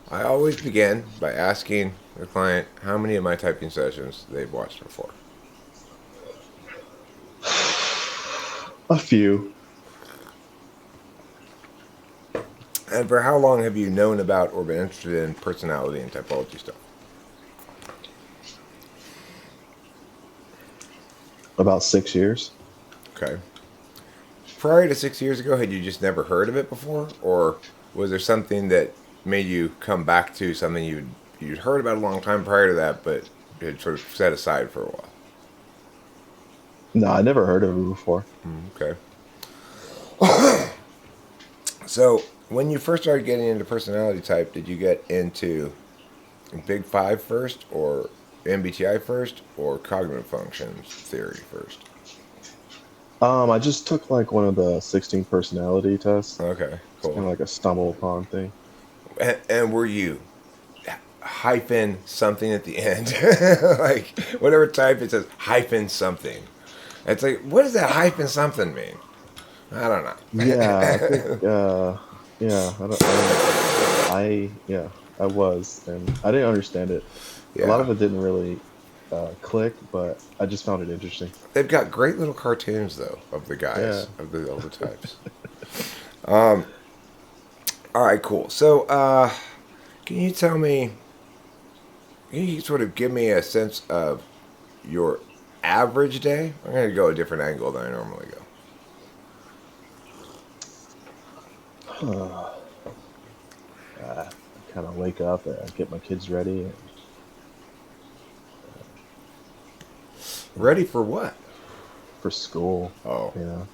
I always begin by asking the client how many of my typing sessions they've watched before. A few. And for how long have you known about or been interested in personality and typology stuff? About 6 years. Okay. Prior to 6 years ago, had you just never heard of it before? Or was there something that made you come back to something you'd heard about a long time prior to that, but had sort of set aside for a while? No, I never heard of it before. Okay. So, when you first started getting into personality type, did you get into Big Five first, or MBTI first, or cognitive functions theory first? I just took like one of the 16 personality tests. Okay, It's cool. kind of like a stumble upon thing. And were you hyphen something at the end? Like, whatever type it says hyphen something. It's like, what does that hyphen something mean? I don't Yeah, I think know. yeah, yeah, I was, and I didn't understand it. A lot Yeah. of it didn't really click, but I just found it interesting. They've got great little cartoons, though, of the Yeah. guys, of all the types. All right, cool. So, can you tell me, can you sort of give me a sense of your average day? I'm going to go a different angle than I normally go. I kind of wake up, get my kids ready Ready for what? for school. Oh, You know,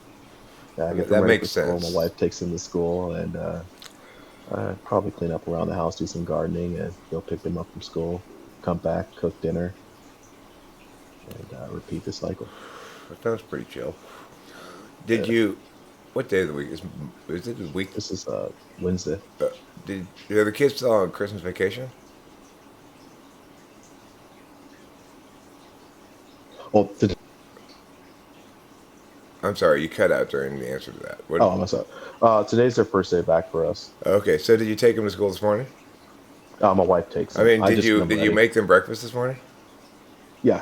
yeah, I get them that ready for makes school. My sense. wife takes them to school, and I probably clean up around the house, do some gardening, and go pick them up from school. Come back, cook dinner, and repeat the cycle. That sounds pretty chill. Did Yeah, you? What day of the week is it? The week? this is Wednesday. Uh, are the kids still on Christmas vacation? Well, today, I'm sorry, you cut out during the answer to that. What? oh, I'm sorry. Today's their first day back for us. Okay, so did you take them to school this morning? My wife takes I them. mean, I did just get you them did you ready. make them breakfast this morning? Yeah.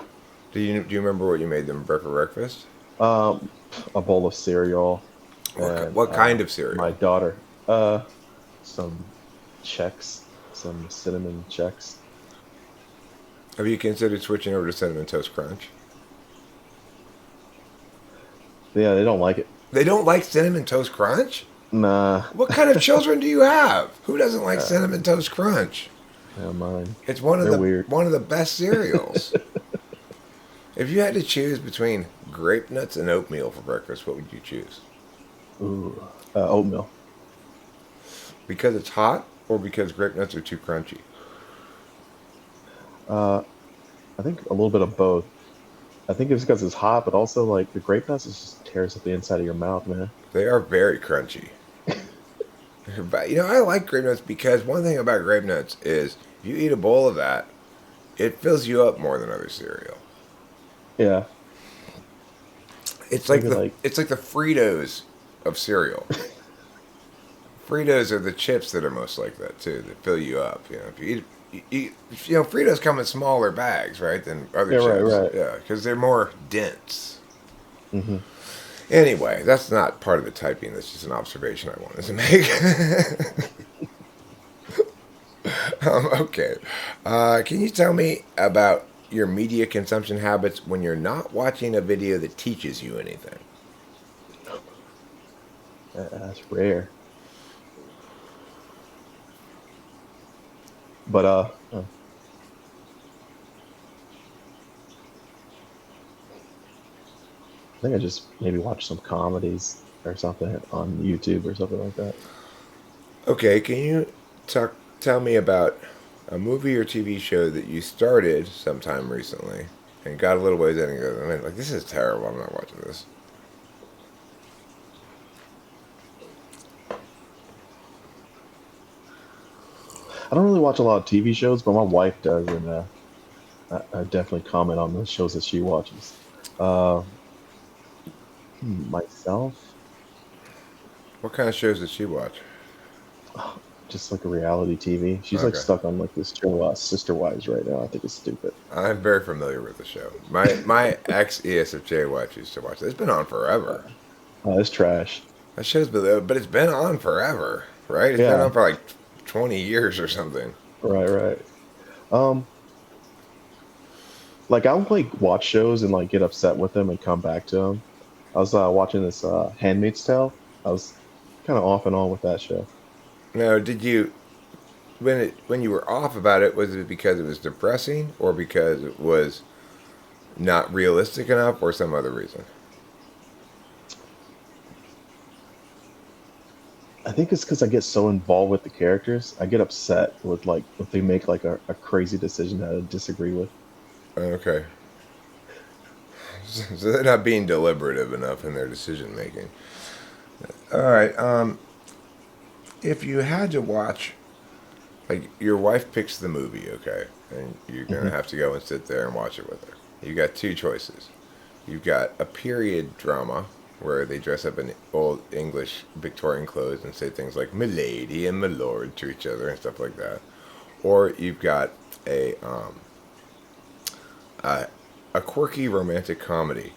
Do you remember what you made them for breakfast? Um, a bowl of cereal, and What kind of cereal? my daughter, some Chex, some cinnamon Chex. Have you considered switching over to cinnamon toast crunch? Yeah, they don't like it. They don't like cinnamon toast crunch. Nah, What kind of children do you have? Who doesn't like uh, cinnamon toast crunch? yeah, mine. It's They're weird. one of the best cereals. If you had to choose between grape nuts and oatmeal for breakfast, what would you choose? Ooh, oatmeal. Because it's hot, or because grape nuts are too crunchy? Uh, I think a little bit of both. I think it's because it's hot, but also like the grape nuts just tears up the inside of your mouth, man. They are very crunchy. But I like grape nuts because one thing about grape nuts is if you eat a bowl of that, it fills you up more than other cereal. Yeah, maybe like It's like the Fritos of cereal. Fritos are the chips that are most like that too, that fill you up. If Fritos come in smaller bags, right, than other yeah, right, chips. right. Yeah, because they're more dense. Hmm. Anyway, that's not part of the typing. That's just an observation I wanted to make. Okay. Can you tell me about your media consumption habits when you're not watching a video that teaches you anything? That's rare. But I think I just maybe watch some comedies or something on YouTube or something like that. Okay, can you tell me about a movie or TV show that you started sometime recently and got a little ways in and go, man, like this is terrible. I'm not watching this. I don't really watch a lot of TV shows, but my wife does, and I definitely comment on the shows that she watches. Uh, Myself, What kind of shows did she watch? just like a reality TV. She's like Okay. stuck on like this show, Sister Wives right now. I think it's stupid. I'm very familiar with the show. My ex ESFJ wife used to watch it. It's been on forever. It's trash. That show's been, but it's been on forever, right? It's been Yeah, on for like 20 years or something. right, right. Um, like I'll like watch shows and like get upset with them and come back to them. I was watching this Handmaid's Tale. I was kind of off and on with that show. Now, did you when you were off about it? Was it because it was depressing, or because it was not realistic enough, or some other reason? I think it's because I get so involved with the characters. I get upset with like if they make like a crazy decision that I disagree with. Okay, so they're not being deliberative enough in their decision making. All right. If you had to watch, like, your wife picks the movie, okay, and you're gonna Hmm. have to go and sit there and watch it with her. You got two choices. You've got a period drama where they dress up in old English Victorian clothes and say things like "milady" and "my lord" to each other and stuff like that. Or you've got a a, a quirky romantic comedy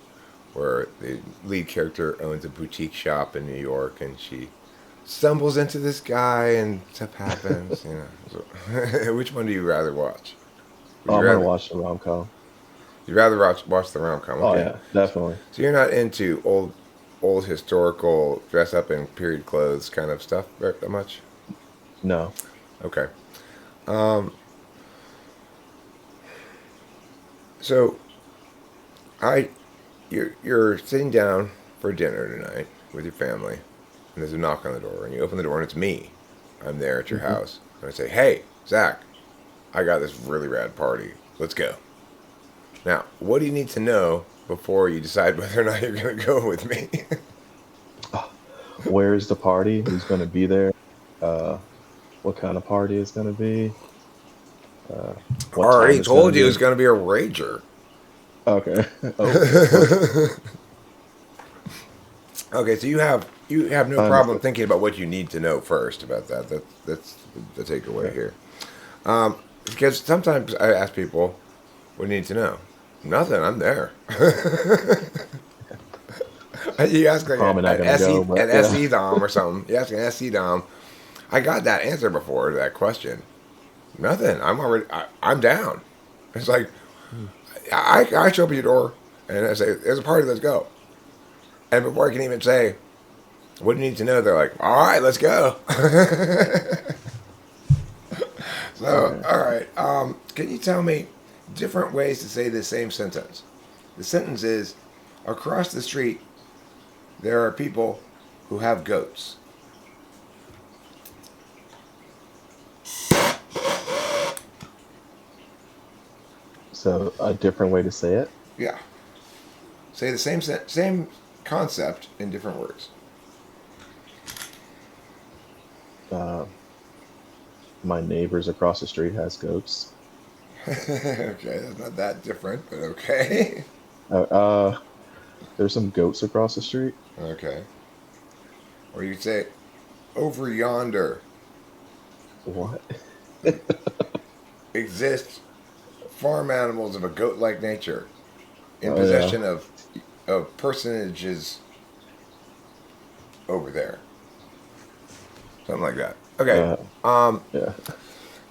where the lead character owns a boutique shop in New York and she stumbles into this guy and stuff happens. So, which one do you rather watch? Would Oh, you I'm gonna rather watch the rom com. you'd rather watch the rom com? Oh Okay, yeah, definitely. so you're not into old historical dress up in period clothes kind of stuff very much. No. Okay, so I you're sitting down for dinner tonight with your family, and there's a knock on the door, and you open the door, and it's me. I'm there at your Hmm. house, and I say, "Hey, Zach, I got this really rad party. Let's go." Now, what do you need to know before you decide whether or not you're going to go with me? Where's the party? Who's gonna be there? Uh, what kind of party it's gonna be? Uh, I what time already it's gonna told you it's be? going to be a rager. Okay. Oh, okay. Okay, so you have no I problem understand. thinking about what you need to know first about that. That's the takeaway Okay. here. Because sometimes I ask people, "What do you need to know?" Nothing. I'm there. You ask like Probably not an gonna go, an but yeah. SE dom or something. You ask an SE dom. I got that answer before to that question. Nothing. I'm down. It's like Hmm. I show up at your door and I say, "There's a party. Let's go." And before I can even say, "What do you need to know?" They're like, "All right, let's go." So, Okay. all right. Can you tell me different ways to say the same sentence? The sentence is, across the street, there are people who have goats. So a different way to say it. Yeah. Say the same concept in different words. Uh, my neighbors across the street has goats. Okay, that's not that different, but okay. Uh, uh, there's some goats across the street. Okay. Or you could say, over yonder What? exists farm animals of a goat-like nature in Oh yeah. possession of personages over there. Something like that. Okay. Uh, Um, yeah.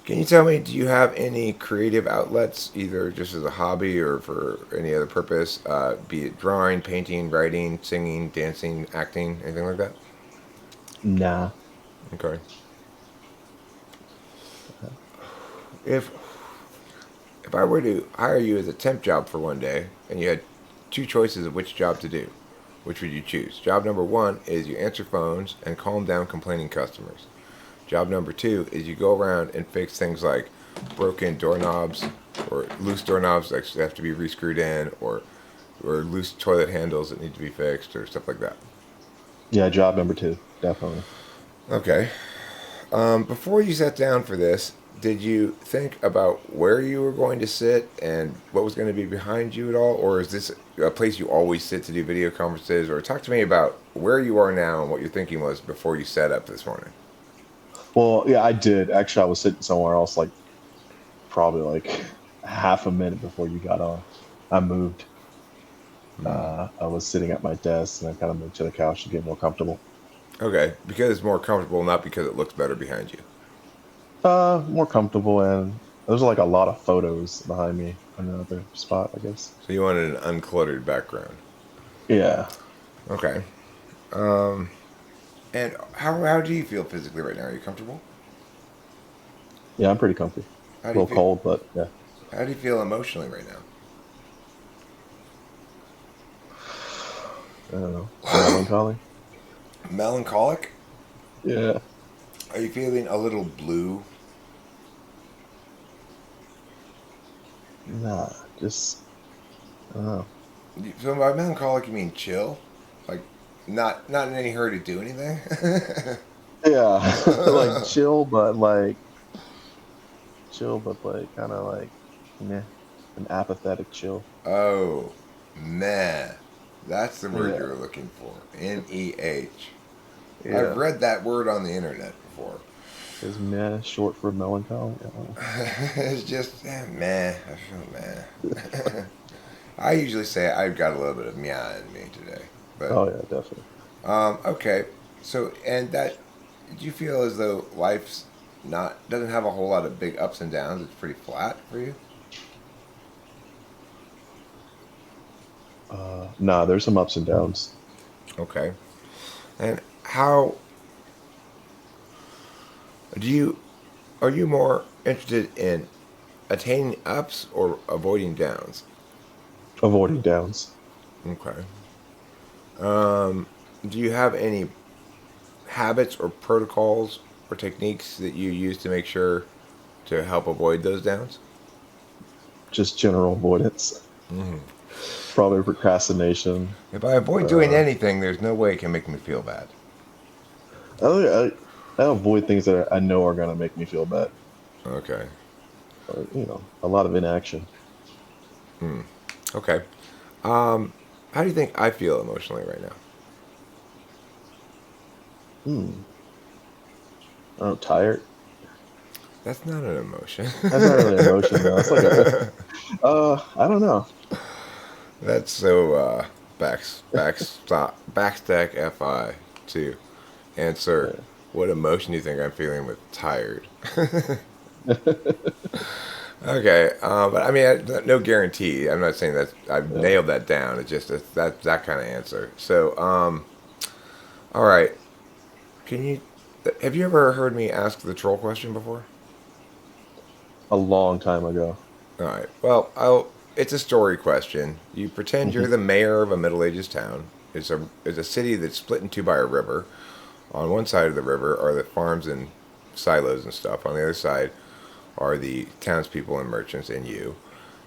can you tell me, do you have any creative outlets, either just as a hobby or for any other purpose, be it drawing, painting, writing, singing, dancing, acting, anything like that? Nah. Okay. If if I were to hire you as a temp job for one day and you had two choices of which job to do, which would you choose? Job number one is you answer phones and calm down complaining customers. Job number two is you go around and fix things like broken doorknobs or loose doorknobs that have to be rescrewed in, or loose toilet handles that need to be fixed, or stuff like that. Yeah. Job number two, definitely. Okay. Before you sat down for this, did you think about where you were going to sit and what was going to be behind you at all? Or is this a place you always sit to do video conferences? Or talk to me about where you are now and what your thinking was before you set up this morning. Well, yeah, I did. Actually, I was sitting somewhere else, like probably like half a minute before you got on. I moved. Hmm. I was sitting at my desk, and I kind of moved to the couch to get more comfortable. Okay, because it's more comfortable, not because it looks better behind you. More comfortable, and there's like a lot of photos behind me in another spot, I guess. So you wanted an uncluttered background. Yeah, Okay. Um, and how do you feel physically right now? Are you comfortable? yeah, I'm pretty comfy. How A do you little feel? cold, but yeah. How do you feel emotionally right I don't know. now? Melancholy. Melancholic? Yeah. Are you feeling a little blue? Nah, just I don't know. So by melancholic, you mean chill, like not in any hurry to do anything. Yeah, like chill, but like kind of like meh, an apathetic chill. Oh, meh. That's the word you Yeah, were looking for. NEH. I've yeah. read that word on the internet before. Is meh short for melancholy? I don't know. It's just meh. I feel meh. I usually say I've got a little bit of meh in me today, but Oh yeah, definitely. okay. So and that, do you feel as though life's not doesn't have a whole lot of big ups and downs? It's pretty flat for you. Nah, there's some ups and downs. Okay. And how do you are you more interested in attaining ups or avoiding downs? Avoiding downs. Okay. Do you have any habits or protocols or techniques that you use to make sure to help avoid those downs? Just general avoidance. Probably procrastination. If I avoid doing Uh, anything, there's no way it can make me feel bad. I avoid things that I know are gonna make me feel bad. Okay. A lot of inaction. Okay. How do you think I feel emotionally right now? Hmm. I don't know, tired. That's not an emotion. That's not really an emotion though. It's like I don't know. That's so backstack fi to answer Yeah. what emotion do you think I'm feeling with tired. Okay, but I mean, no guarantee. I'm not saying that I've Yeah. nailed that down. It's just that kind of answer. So, all right. Can you have you ever heard me ask the troll question before? A long time ago. All right. Well, it's a story question. You pretend you're Hmm. the mayor of a Middle Ages town. It's a city that's split in two by a river. On one side of the river are the farms and silos and stuff. On the other side are the townspeople and merchants and you.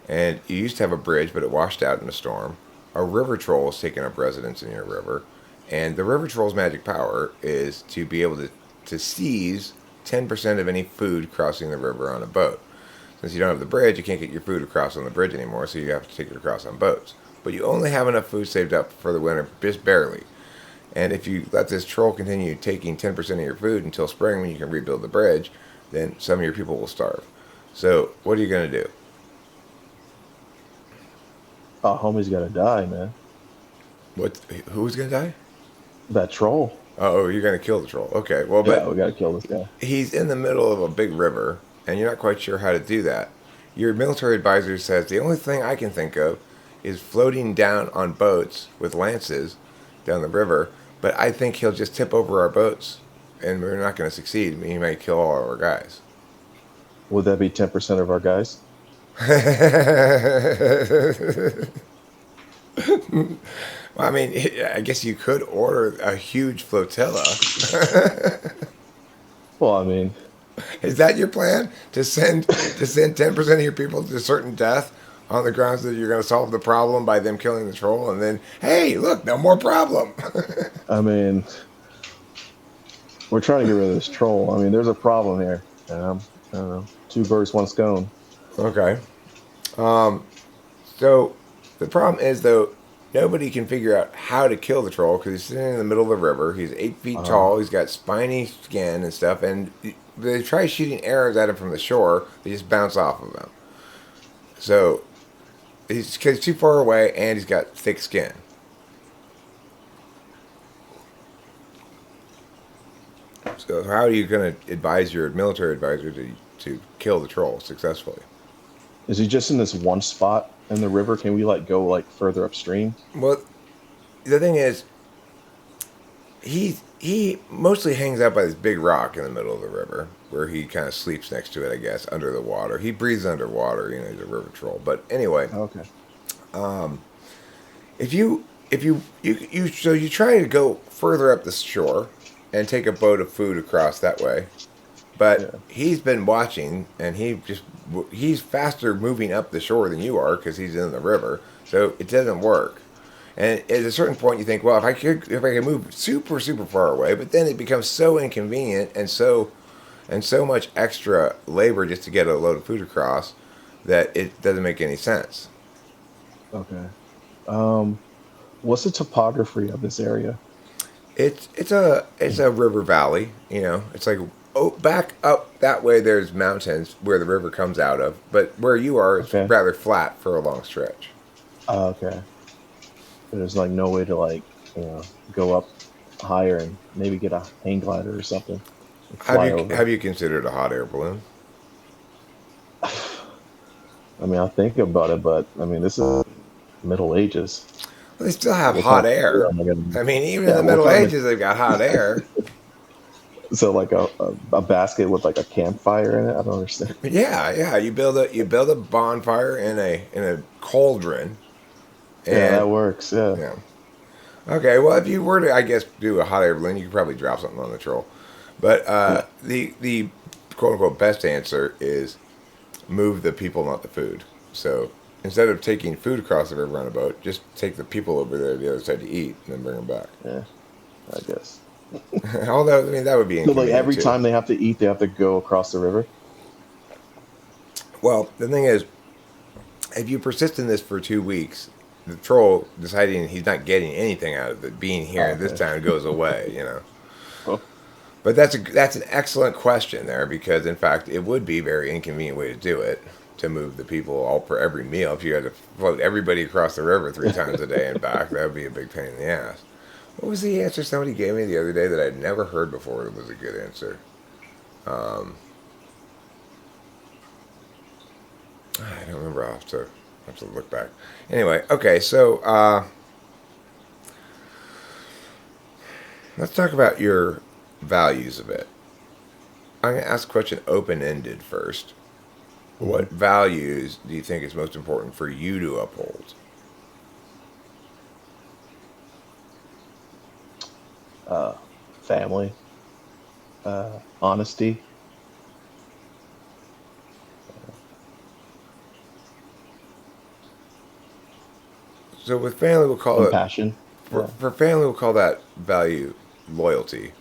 And you used to have a bridge, but it washed out in a storm. A river troll has taken up residence in your river, and the river troll's magic power is to be able to seize 10% of any food crossing the river on a boat. Since you don't have the bridge, you can't get your food across on the bridge anymore, so you have to take it across on boats. But you only have enough food saved up for the winter, just barely. And if you let this troll continue taking 10% of your food until spring when you can rebuild the bridge, then some of your people will starve. So, what are you going to do? Oh, homie's gotta die, man. What? Who's going to die? That troll. Oh, you're going to kill the troll. Okay, well, Yeah, but we gotta kill this guy. he's in the middle of a big river, and you're not quite sure how to do that. Your military advisor says the only thing I can think of is floating down on boats with lances down the river, but I think he'll just tip over our boats, and we're not going to succeed. I mean, he may kill all of our guys. Would that be 10% of our guys? Well, I mean, I guess you could order a huge flotilla. Well, I mean, Is that your plan? To send 10% of your people to certain death on the grounds that you're going to solve the problem by them killing the troll, and then hey, look, no more problem. I mean, we're trying to get rid of this troll. I mean, there's a problem here. I don't know. Two birds, one stone. Okay. So the problem is though, nobody can figure out how to kill the troll because he's sitting in the middle of the river. He's 8 feet Uh, tall. He's got spiny skin and stuff. And they try shooting arrows at him from the shore. They just bounce off of him. So he's, 'cause he's too far away and he's got thick skin. So how are you going to advise your military advisor to kill the troll successfully? is he just in this one spot in the river? Can we like go like further upstream? Well, the thing is, he mostly hangs out by this big rock in the middle of the river where he kind of sleeps next to it, I guess, under the water. He breathes underwater, you know, he's a river troll. But anyway, Okay. if you so you try to go further up the shore and take a boat of food across that way, Yeah. but he's been watching and he's faster moving up the shore than you are because he's in the river, so it doesn't work. And at a certain point, you think, well, if I could move super far away, but then it becomes so inconvenient and so much extra labor just to get a load of food across that it doesn't make any sense. Okay. Um, what's the topography of this area? It's a river valley, you know. It's like, oh, back up that way. There's mountains where the river comes out of, but where you are, it's Okay. rather flat for a long stretch. Okay. There's like no way to like, you know, go up higher and maybe get a hang glider or something and Have fly you over. have you considered a hot air balloon? I mean, I'll think about it, but I mean, this is Middle Ages. Well, they still have What kind hot of fuel air. am I gonna? I mean, even in Yeah, the what Middle kind of? Ages, they've got hot air. So like a basket with like a campfire in it. I don't understand. Yeah, yeah. You build a bonfire in a cauldron, Yeah, and that works. Yeah. yeah. Okay, well, if you were to, I guess, do a hot air balloon, you could probably drop something on the troll. But Yeah. the quote unquote best answer is move the people, not the food. So instead of taking food across the river on a boat, just take the people over there to the other side to eat, and then bring them back. Yeah. I guess. Although, I mean, that would be So like inconvenient every too. time they have to eat, they have to go across the river. Well, the thing is, if you persist in this for 2 weeks, the troll deciding he's not getting anything out of it being here Oh, this okay. time goes away, you know. Oh, But that's an excellent question there because in fact it would be a very inconvenient way to do it to move the people all for every meal. If you had to float everybody across the river 3 times a day and back, that would be a big pain in the ass. What was the answer somebody gave me the other day that I'd never heard before that was a good answer? Um, I don't remember. I'll have to look back. Anyway, okay, so let's talk about your values a bit. I'm going to ask a question open ended first. mhm. What values do you think is most important for you to uphold? uh, Family, honesty, So with family, we'll call it compassion. Yeah. for family we'll call that value loyalty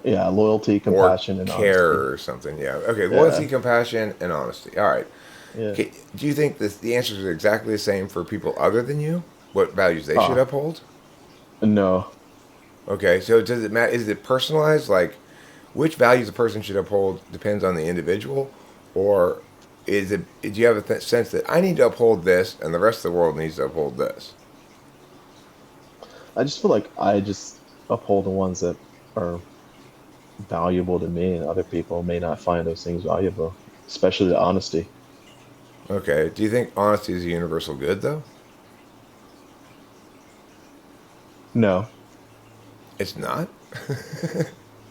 Yeah. Loyalty, or compassion, and care honesty. or something. Yeah. Okay. Yeah. Loyalty, compassion, and honesty. All right. Yeah. Okay. Do you think the answers are exactly the same for people other than you? What values they should Uh, uphold? no. Okay. So does it matter? Is it personalized? Like which values a person should uphold depends on the individual, or is it? Do you have a sense that I need to uphold this and the rest of the world needs to uphold this? I just feel like I just uphold the ones that are valuable to me, and other people may not find those things valuable, especially the honesty. Okay. Do you think honesty is a universal good though? No. It's not.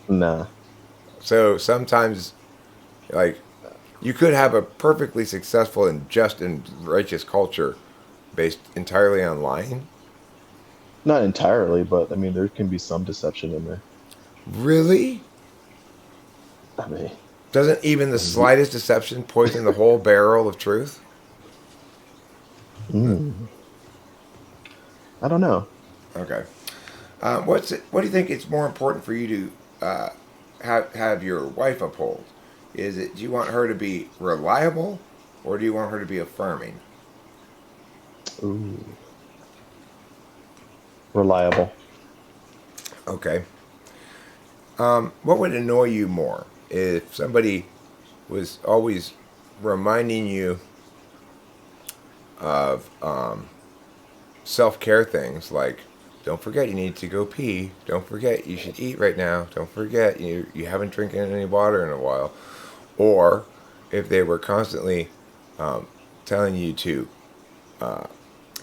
Nah. So sometimes, like, you could have a perfectly successful and just and righteous culture based entirely on lying. Not entirely, but I mean, there can be some deception in there. Really? I mean, Doesn't even the slightest deception poison the whole barrel of truth? mm, I don't know. Okay. What do you think it's more important for you to have your wife uphold? Is it do you want her to be reliable, or do you want her to be affirming? Ooh. Reliable. Okay. What would annoy you more if somebody was always reminding you of self-care things like, don't forget you need to go pee, don't forget you should eat right now, don't forget you haven't drinking any water in a while, or if they were constantly telling you to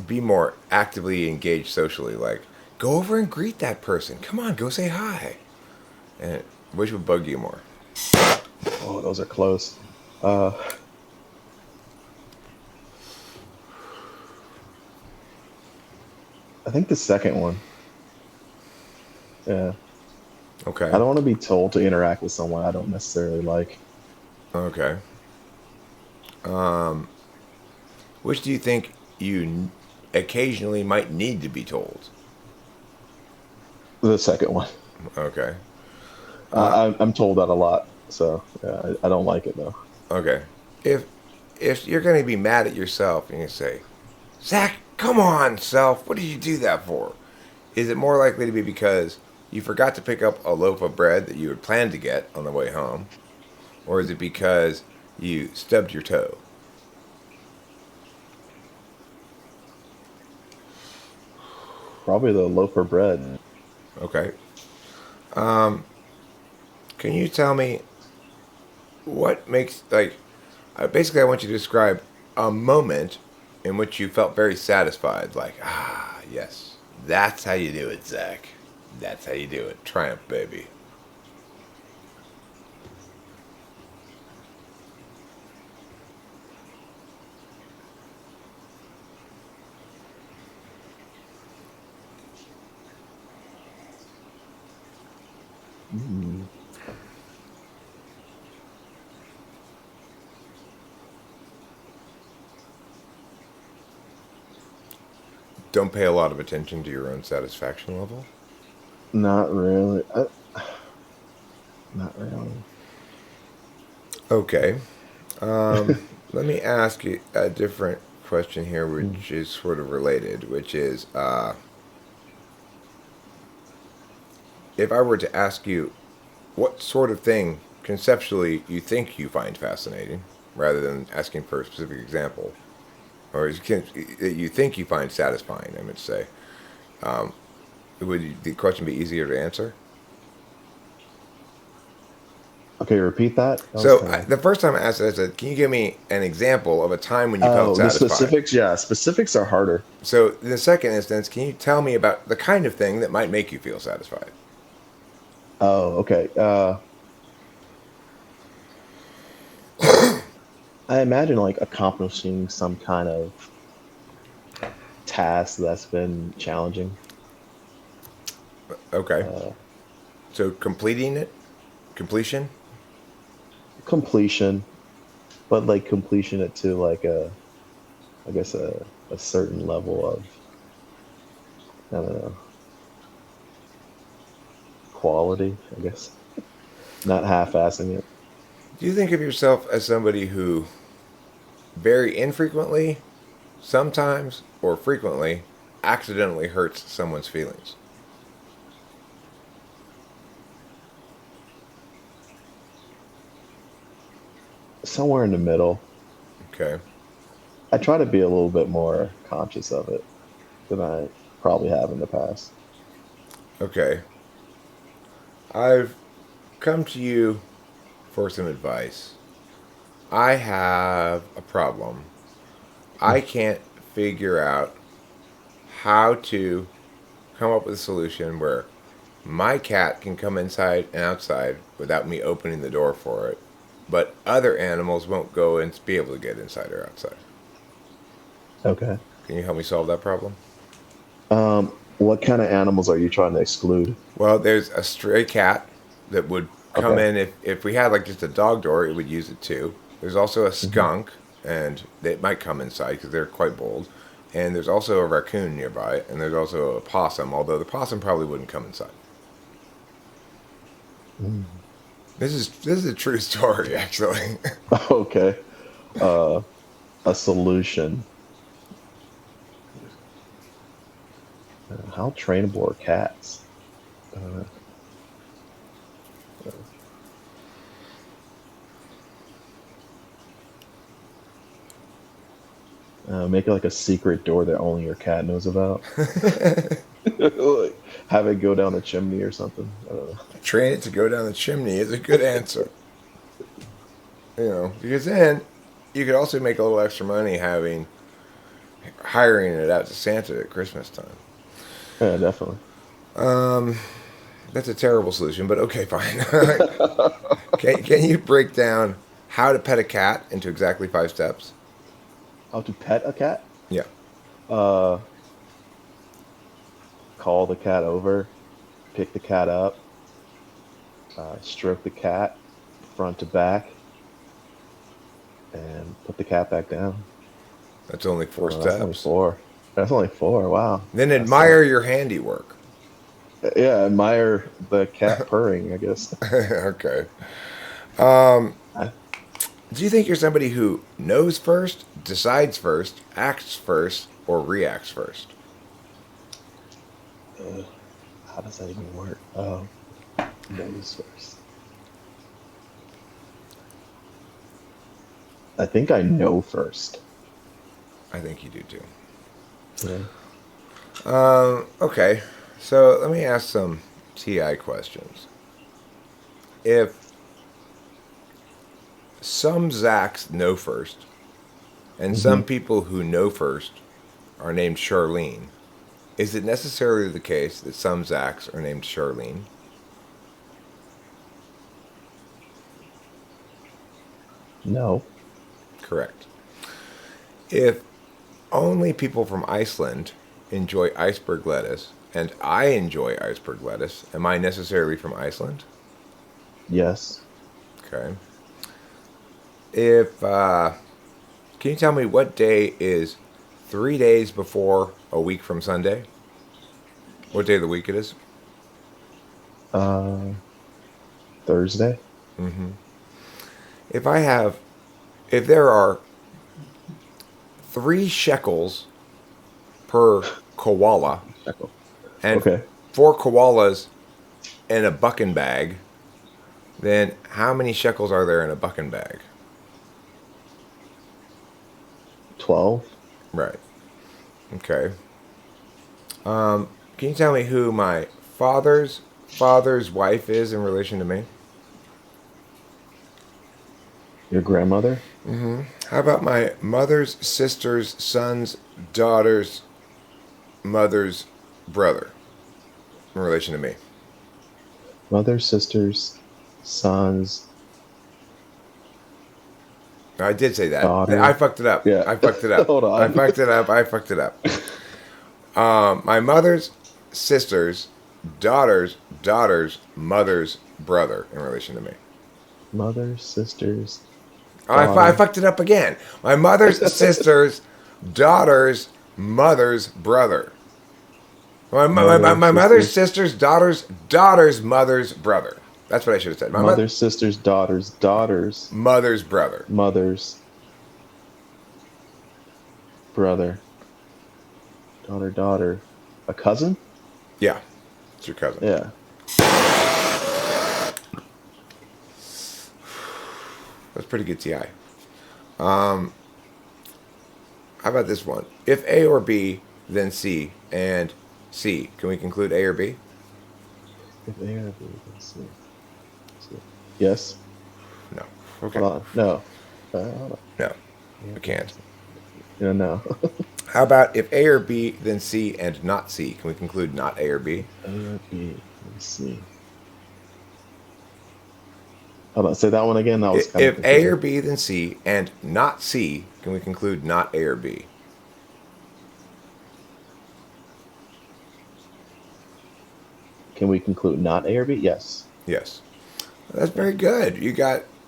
be more actively engaged socially, like, go over and greet that person, come on, go say hi. And which would bug you more? Oh, those are close. Uh, I think the second one. Yeah. I Okay. don't want to be told to interact with someone I don't necessarily like. Okay. Which do you think you occasionally might need to be told? The second one. Okay. Uh, I'm told that a lot, so yeah, I don't like it though. okay. If you're going to be mad at yourself and you say, Zach, come on, self, what did you do that for? Is it more likely to be because you forgot to pick up a loaf of bread that you had planned to get on the way home? Or is it because you stubbed your toe? Probably the loaf of bread. Okay. Can you tell me what makes, like, basically, I want you to describe a moment in which you felt very satisfied. Like, ah, yes, that's how you do it, Zach. That's how you do it. Triumph, baby. Mm. Don't pay a lot of attention to your own satisfaction level. Not really. Not really. Okay. Let me ask you a different question here, Mm. which is sort of related, which is if I were to ask you what sort of thing conceptually you think you find fascinating, rather than asking for a specific example, or that you think you find satisfying, I would say, would the question be easier to answer? Okay, repeat that. That was So kind of. the first time I asked it, I said, "Can you give me an example of a time when you felt Oh, the satisfied?" specifics. Yeah, specifics are harder. So in the second instance, can you tell me about the kind of thing that might make you feel satisfied? Oh, okay. I imagine like accomplishing some kind of task that's been challenging. Okay, Uh, so completing it, completion. completion, but like completion it to like I guess a certain level of, I don't know, quality, I guess. Not half-assing it. Do you think of yourself as somebody who very infrequently, sometimes, or frequently accidentally hurts someone's feelings? Somewhere in the middle. Okay. I try to be a little bit more conscious of it than I probably have in the past. Okay. I've come to you for some advice. I have a problem. I can't figure out how to come up with a solution where my cat can come inside and outside without me opening the door for it, but other animals won't go and be able to get inside or outside. Okay. Can you help me solve that problem? What kind of animals are you trying to exclude? Well, there's a stray cat that would come Okay. in if we had like just a dog door, it would use it too. There's also a Hmm. skunk, and they might come inside because they're quite bold. And there's also a raccoon nearby, and there's also a possum, although the possum probably wouldn't come inside. Mm. This is a true story, actually. Okay. Uh, a solution. How trainable are cats? Uh, Make it like a secret door that only your cat knows about. Like, have it go down the chimney or something. I don't know. Train it to go down the chimney is a good answer. Because then you could also make a little extra money hiring it out to Santa at Christmas time. Yeah, definitely. That's a terrible solution, but okay, fine. Can you break down how to pet a cat into exactly 5 steps? How to pet a cat? Yeah. Uh, Call the cat over, pick the cat up, stroke the cat front to back, and put the cat back down. That's only four Oh, that's only steps. four. That's only four. Wow. Then That's admire your handiwork. yeah. Admire the cat purring, I guess. Okay. I, Do you think you're somebody who knows first, decides first, acts first, or reacts first? how does that even work? Nose first. I think I know first. I think you do too. Yeah. Okay. So let me ask some TI questions. If some Zacks know first, and hmm some people who know first are named Charlene, is it necessarily the case that some Zacks are named Charlene? No. Correct. If only people from Iceland enjoy iceberg lettuce, and I enjoy iceberg lettuce, am I necessarily from Iceland? Yes. Okay. If can you tell me what day is 3 days before a week from Sunday? What day of the week it is? Uh, Thursday. If I have, if there are 3 shekels per koala Shekel. and Okay. 4 koalas in a bucking bag, then how many shekels are there in a bucking bag? 12. Right. Okay. Can you tell me who my father's wife is in relation to me? Your grandmother? How about my mother's sister's son's daughter's mother's brother in relation to me? Mother, sisters, sons, I did say that. I daughter. fucked it up. Yeah. I fucked it up. Hold I on. fucked it up. I fucked it up. My mother's sister's daughter's mother's brother in relation to me. Mother, sisters, Oh, I daughter. fucked it up again. My mother's sister's daughter's mother's brother. Mother, My mother's sisters, sister's daughter's mother's brother. That's what I should have said. mother, sisters, daughters, Mother's brother. mother's brother, daughter. A cousin? Yeah, it's your cousin. Yeah. That's pretty good TI. How about this one? If A or B, then C and C. Can we conclude A or B? If A or B, let's see. Yes. No. Okay. Hold on. No. Hold on. No, we can't. Yeah, no. How about if A or B, then C and not C? Can we conclude not A or B? A or B. Let's see. Hold on. Say that one again. That was kind of If A or confusing. B, then C and not C, can we conclude not A or B? Can we conclude not A or B? Yes. Yes. That's very good.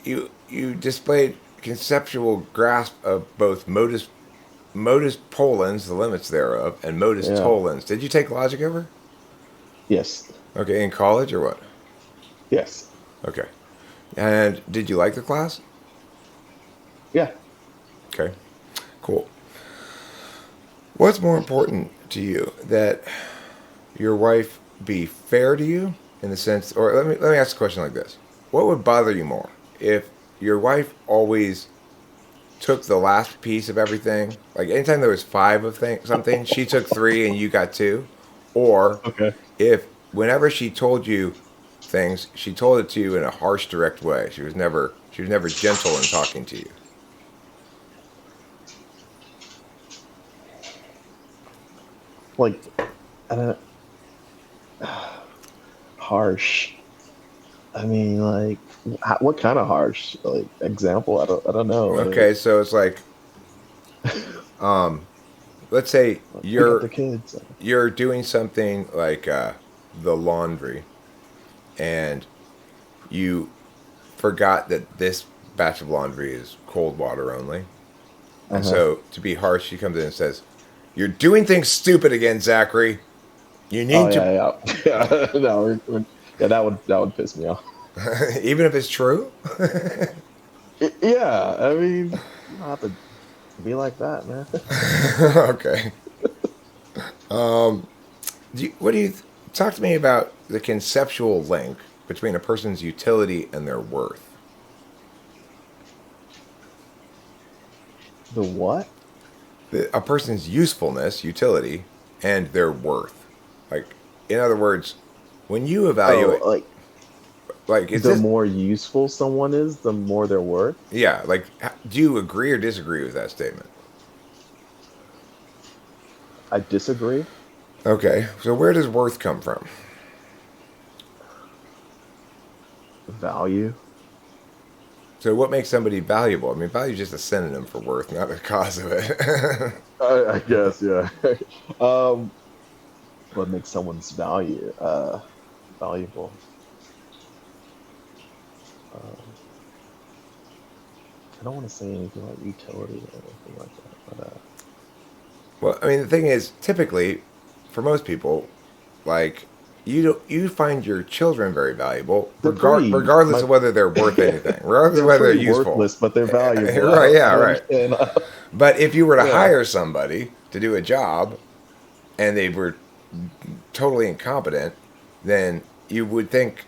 You displayed conceptual grasp of both modus polens, the limits thereof, and modus Yeah. tollens. Did you take logic ever? Yes. Okay, in college or what? Yes. Okay. And did you like the class? Yeah. Okay. Cool. What's more important to you, that your wife be fair to you in the sense, or let me ask a question like this: what would bother you more if your wife always took the last piece of everything? Like anytime there was five of something, she took three and you got two, or Okay. if whenever she told you things, she told it to you in a harsh, direct way. She was never gentle in talking to you. Like, I don't, harsh. I mean, like, what kind of harsh? Like, example? I don't know. Okay, so it's like, um, let's say Pick up you're the kids. you're doing something like the laundry, and you forgot that this batch of laundry is cold water only, Uh and huh. so to be harsh, she comes in and says, "You're doing things stupid again, Zachary. You Oh need to, yeah, yeah, yeah. No, yeah, that would piss me off. even if it's true." Yeah, I mean, you don't have to be like that, man. Okay. What do you talk to me about the conceptual link between a person's utility and their worth? The what? A person's usefulness, utility, and their worth. Like, in other words, when you Oh, evaluate, like like, is the this, more useful someone is, the more they're worth. yeah, like, do you agree or disagree with that statement? I disagree. Okay, so where does worth come from? Value. So, what makes somebody valuable? I mean, value is just a synonym for worth, not a cause of it. I guess, yeah. um, what makes someone's value valuable? Um, I don't want to say anything like utility or anything like that, but Well, I mean, the thing is, typically, for most people, like you find your children very valuable, they're pretty. regardless of whether they're worth anything, regardless of They're whether they're pretty useful. worthless, but they're valuable. Right? I Yeah, don't right. understand. But if you were to Yeah. hire somebody to do a job and they were totally incompetent, then you would think,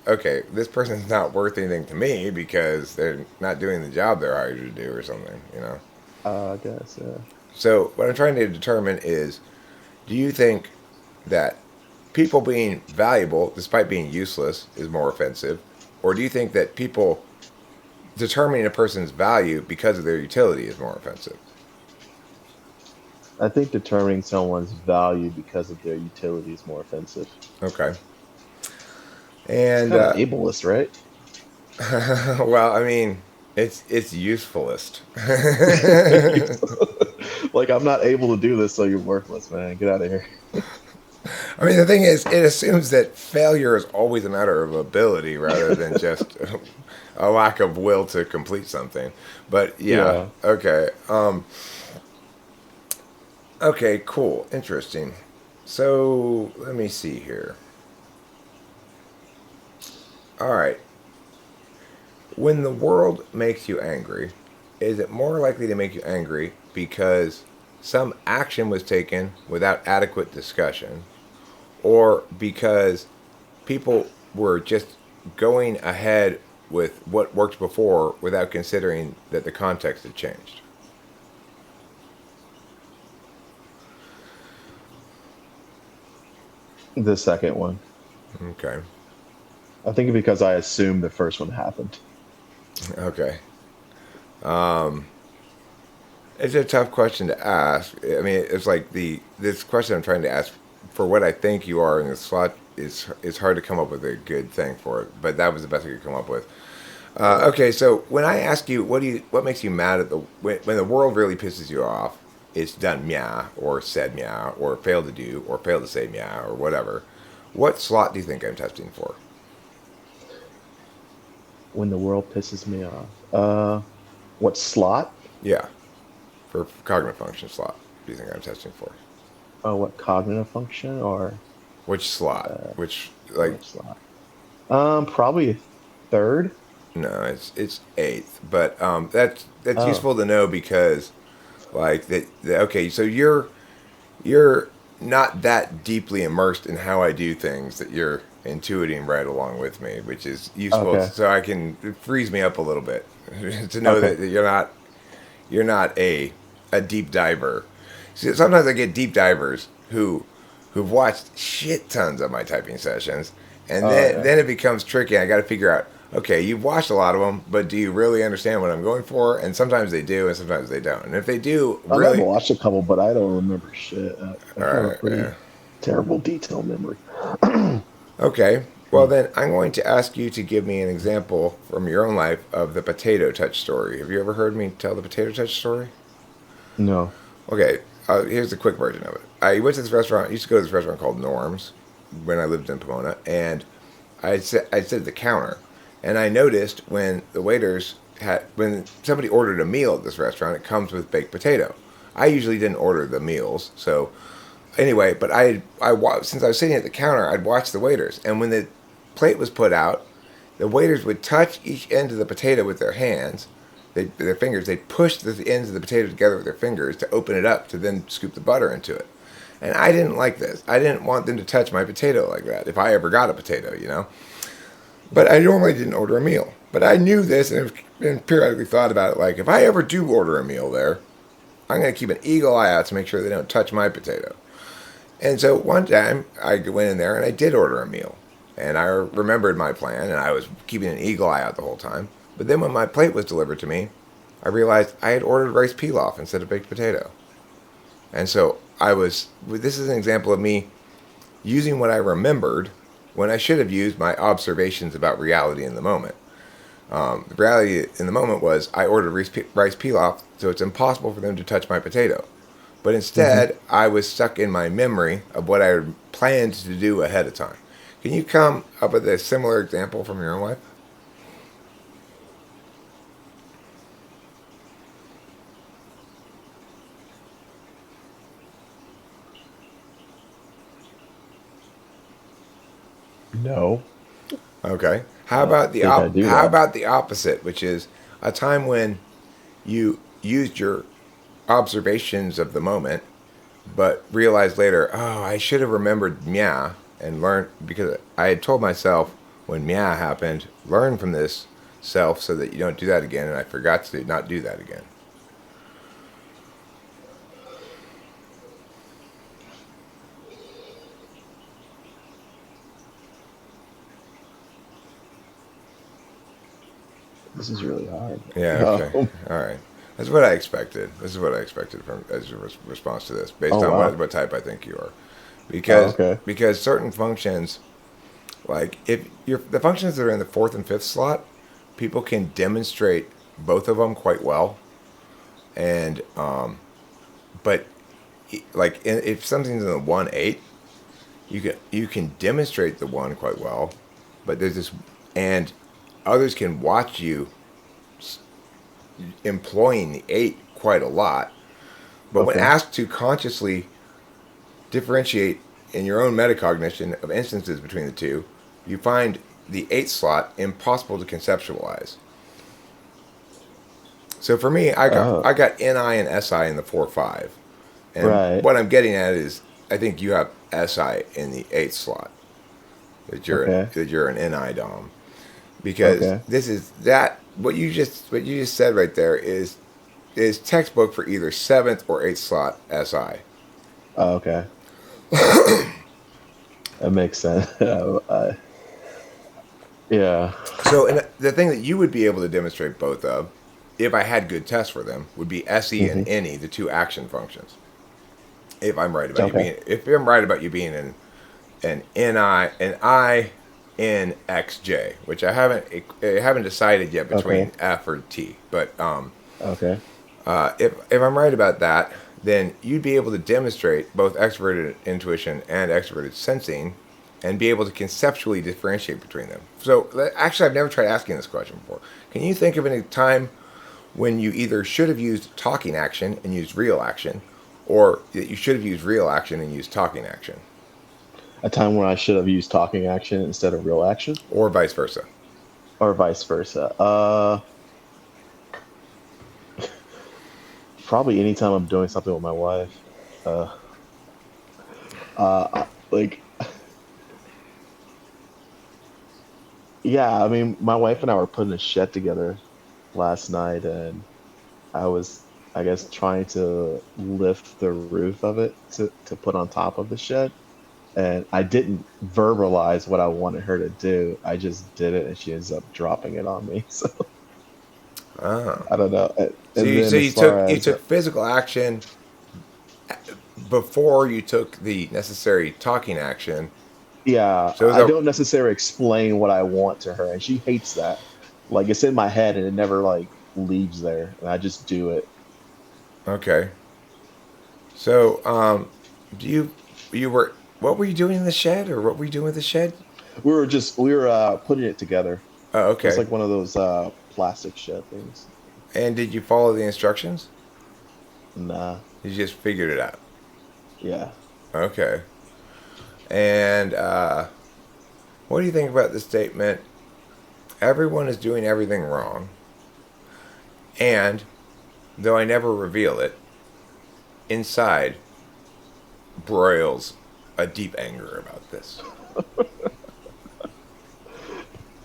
okay, this person's not worth anything to me because they're not doing the job they're hired to do or something, you know. I guess, yeah. So what I'm trying to determine is, do you think that people being valuable despite being useless is more offensive, or do you think that people determining a person's value because of their utility is more offensive? I think determining someone's value because of their utility is more offensive. Okay. It's And kind of ableist, right? well, I mean, it's usefulest. Like, I'm not able to do this, so you're worthless, man. Get out of here. I mean, the thing is, it assumes that failure is always a matter of ability rather than just a lack of will to complete something. But yeah, Yeah. okay. Okay, cool. Interesting. So let me see here. All right. When the world makes you angry, is it more likely to make you angry because some action was taken without adequate discussion, or because people were just going ahead with what worked before without considering that the context had changed? The second one. Okay. I think because I assumed the first one happened. Okay. It's a tough question to ask. I mean, it's like this question I'm trying to ask for what I think you are in the slot is hard to come up with a good thing for it. But that was the best I could come up with. Yeah. Okay, so when I ask you what makes you mad at the when the world really pisses you off, it's done meow or said meow or failed to do or failed to say meow or whatever. What slot do you think I'm testing for? When the world pisses me off. What slot? Yeah, for cognitive function slot. Do you think I'm testing for? What cognitive function or Which slot? uh, Which like which slot? Probably third. no, it's eighth, but that's Oh, useful to know because like that. Okay, so you're not that deeply immersed in how I do things that you're intuiting right along with me, which is useful. Okay. So I can it frees me up a little bit to know Okay. that you're not a deep diver. See, sometimes I get deep divers who've watched shit tons of my typing sessions, and Oh then yeah. then it becomes tricky. I got to figure out. Okay, you've watched a lot of them, but do you really understand what I'm going for? And sometimes they do, and sometimes they don't. And if they do, I've really, watched a couple, but I don't remember shit. I all have a right, pretty yeah. terrible detail memory. Okay. Well, then I'm going to ask you to give me an example from your own life of the potato touch story. Have you ever heard me tell the potato touch story? No. Okay. Here's the quick version of it. I went to this restaurant. I used to go to this restaurant called Norm's when I lived in Pomona, and I sit at the counter, and I noticed when the waiters when somebody ordered a meal at this restaurant, it comes with baked potato. I usually didn't order the meals, so anyway, but since I was sitting at the counter, I'd watch the waiters, and when the plate was put out, the waiters would touch each end of the potato with their hands, their fingers. They'd push the ends of the potato together with their fingers to open it up to then scoop the butter into it. And I didn't like this. I didn't want them to touch my potato like that if I ever got a potato. But I normally didn't order a meal. But I knew this and periodically thought about it like, if I ever do order a meal there, I'm going to keep an eagle eye out to make sure they don't touch my potato. And so one time I went in there and I did order a meal. And I remembered my plan and I was keeping an eagle eye out the whole time. But then when my plate was delivered to me, I realized I had ordered rice pilaf instead of baked potato. And so this is an example of me using what I remembered when I should have used my observations about reality in the moment. The reality in the moment was I ordered rice pilaf, so it's impossible for them to touch my potato. But Hmm. instead, I was stuck in my memory of what I had planned to do ahead of time. Can you come up with a similar example from your own life? No. Okay. I don't think I do How that. about the opposite, which is a time when you used your observations of the moment, but realized later, oh, I should have remembered Mia and learned because I had told myself when Mia happened, learn from this self so that you don't do that again, and I forgot to not do that again. This is really hard. Yeah. Okay. All right. That's what I expected. This is what I expected from as a response to this, based Oh on wow. what type I think you are, Oh, because okay. certain functions, like if you're the functions that are in the fourth and fifth slot, people can demonstrate both of them quite well, and but like if something's in the 1-8, you can demonstrate the one quite well, but there's this, and others can watch you employing the 8 quite a lot. But when Okay. asked to consciously differentiate in your own metacognition of instances between the two, you find the 8 slot impossible to conceptualize. So for me, Oh, I got NI and SI in the 4-5. And right. what I'm getting at is I think you have SI in the 8 slot. Okay. That you're an NI dom, because Okay. this is that what you just said right there is textbook for either 7th or 8th slot SI. Oh, okay. That makes sense. Yeah. So, and the thing that you would be able to demonstrate both of, if I had good tests for them, would be SE and Hmm. NE, the two action functions. Okay. If I'm right about you being an INXJ, which I haven't decided yet between Okay. F or T, but Okay. if I'm right about that, then you'd be able to demonstrate both extroverted intuition and extroverted sensing, and be able to conceptually differentiate between them. So actually, I've never tried asking this question before. Can you think of any time when you either should have used talking action and used real action, or that you should have used real action and used talking action, A time where I should have used talking action instead of real action, or vice versa? or vice versa. Probably anytime I'm doing something with my wife. Uh, Like, yeah, I mean, my wife and I were putting a shed together last night, and I was, I guess, trying to lift the roof of it to put on top of the shed. And I didn't verbalize what I wanted her to do. I just did it, and she ends up dropping it on me. So Oh. I don't know. So And you then as far you as took physical action before you took the necessary talking action. yeah, So it was I a don't necessarily explain what I want to her, and she hates that. Like it's in my head, and it never like leaves there, and I just do it. okay. So do you were what were you doing in the shed, or what were you doing with the shed? We were putting it together. Oh, It's okay. like one of those plastic shed things. And did you follow the instructions? Nah, You just figured it out. yeah. Okay. And what do you think about the statement? Everyone is doing everything wrong, and though I never reveal it, inside broils a deep anger about this.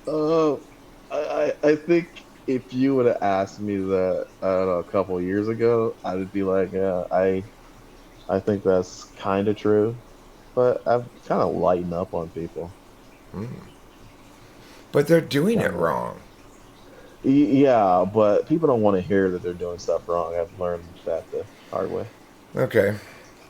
Uh, I think if you would have asked me that, I don't know, a couple of years ago, I'd be like, yeah, I think that's kind of true. But I've kind of lightened up on people. But they're doing Kind it of, wrong. yeah, but people don't want to hear that they're doing stuff wrong. I've learned that the hard way. Okay.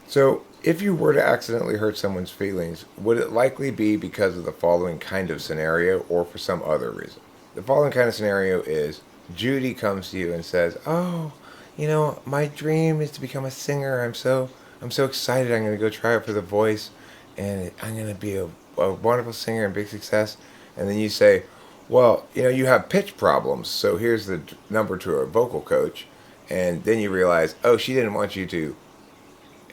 So, if you were to accidentally hurt someone's feelings, would it likely be because of the following kind of scenario or for some other reason? The following kind of scenario is Judy comes to you and says, "Oh, my dream is to become a singer. I'm so excited. I'm going to go try out for The Voice and I'm going to be a wonderful singer and big success." And then you say, "Well, you have pitch problems. So here's the number to a vocal coach." And then you realize, "Oh, she didn't want you to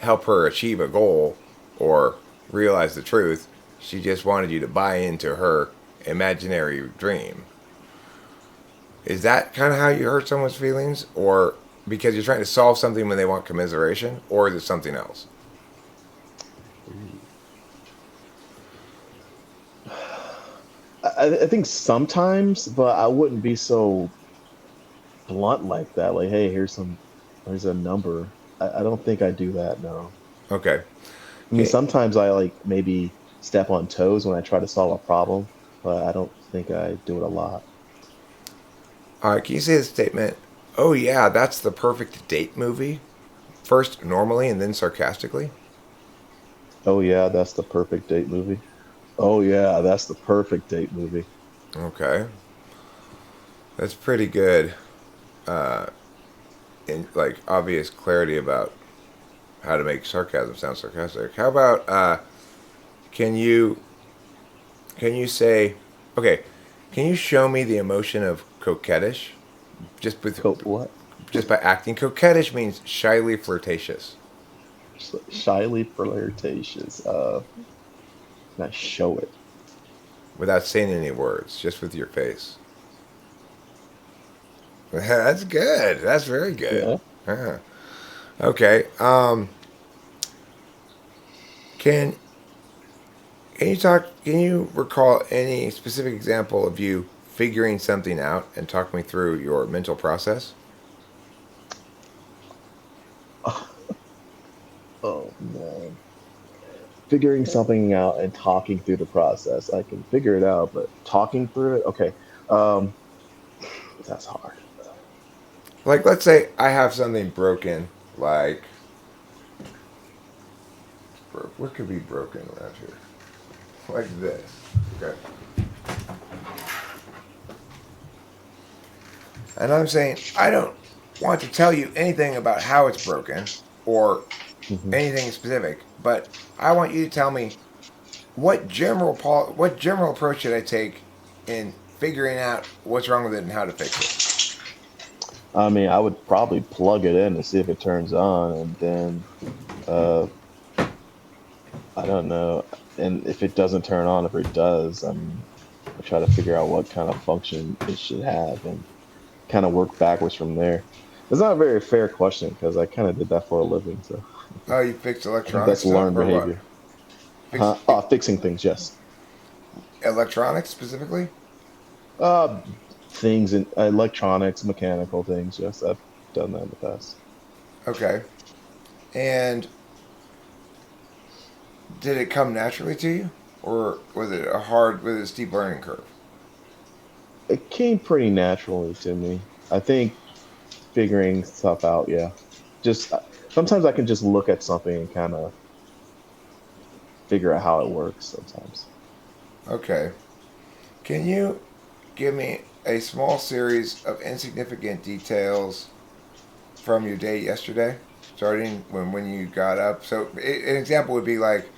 help her achieve a goal or realize the truth. She just wanted you to buy into her imaginary dream." Is that kind of how you hurt someone's feelings? Or because you're trying to solve something when they want commiseration? Or is it something else? Ooh. I think sometimes, but I wouldn't be so blunt like that. Like, hey, here's a number. I don't think I do that. No. Okay. I mean, Okay. sometimes I like maybe step on toes when I try to solve a problem, but I don't think I do it a lot. All right. Can you say the statement, "Oh, yeah, that's the perfect date movie"? First normally and then sarcastically? Oh yeah, that's the perfect date movie. Oh yeah, that's the perfect date movie. Okay. That's pretty good. Uh, in like obvious clarity about how to make sarcasm sound sarcastic. How about can you can you say okay? Can you show me the emotion of coquettish? Just with What? just by acting. Coquettish means shyly flirtatious Shyly flirtatious. Not show it. without saying any words, just with your face. That's good. That's very good. Yeah. Huh. Okay. Can can you talk? Can you recall any specific example of you figuring something out and talk me through your mental process? Oh man. Figuring something out and talking through the process. I can figure it out, but talking through it, okay. Um, that's hard. Like, let's say I have something broken. Like, what could be broken around here? Like this. Okay. And I'm saying I don't want to tell you anything about how it's broken or Hmm. anything specific, but I want you to tell me what general approach should I take in figuring out what's wrong with it and how to fix it. I mean, I would probably plug it in to see if it turns on, and then uh, I don't know. And if it doesn't turn on, if it does, I try to figure out what kind of function it should have, and kind of work backwards from there. It's not a very fair question because I kind of did that for a living, so Oh, you fixed I think electronic that's stuff learned or what? behavior. Fix Fixing things, yes. electronics specifically? Uh, things in electronics, mechanical things, yes. I've done that in the past. Okay. And did it come naturally to you, or was it a steep learning curve? It came pretty naturally to me. I think figuring stuff out, yeah. Just sometimes I can just look at something and kind of figure out how it works sometimes. Okay. Can you give me a small series of insignificant details from your day yesterday, starting when you got up? So an example would be like,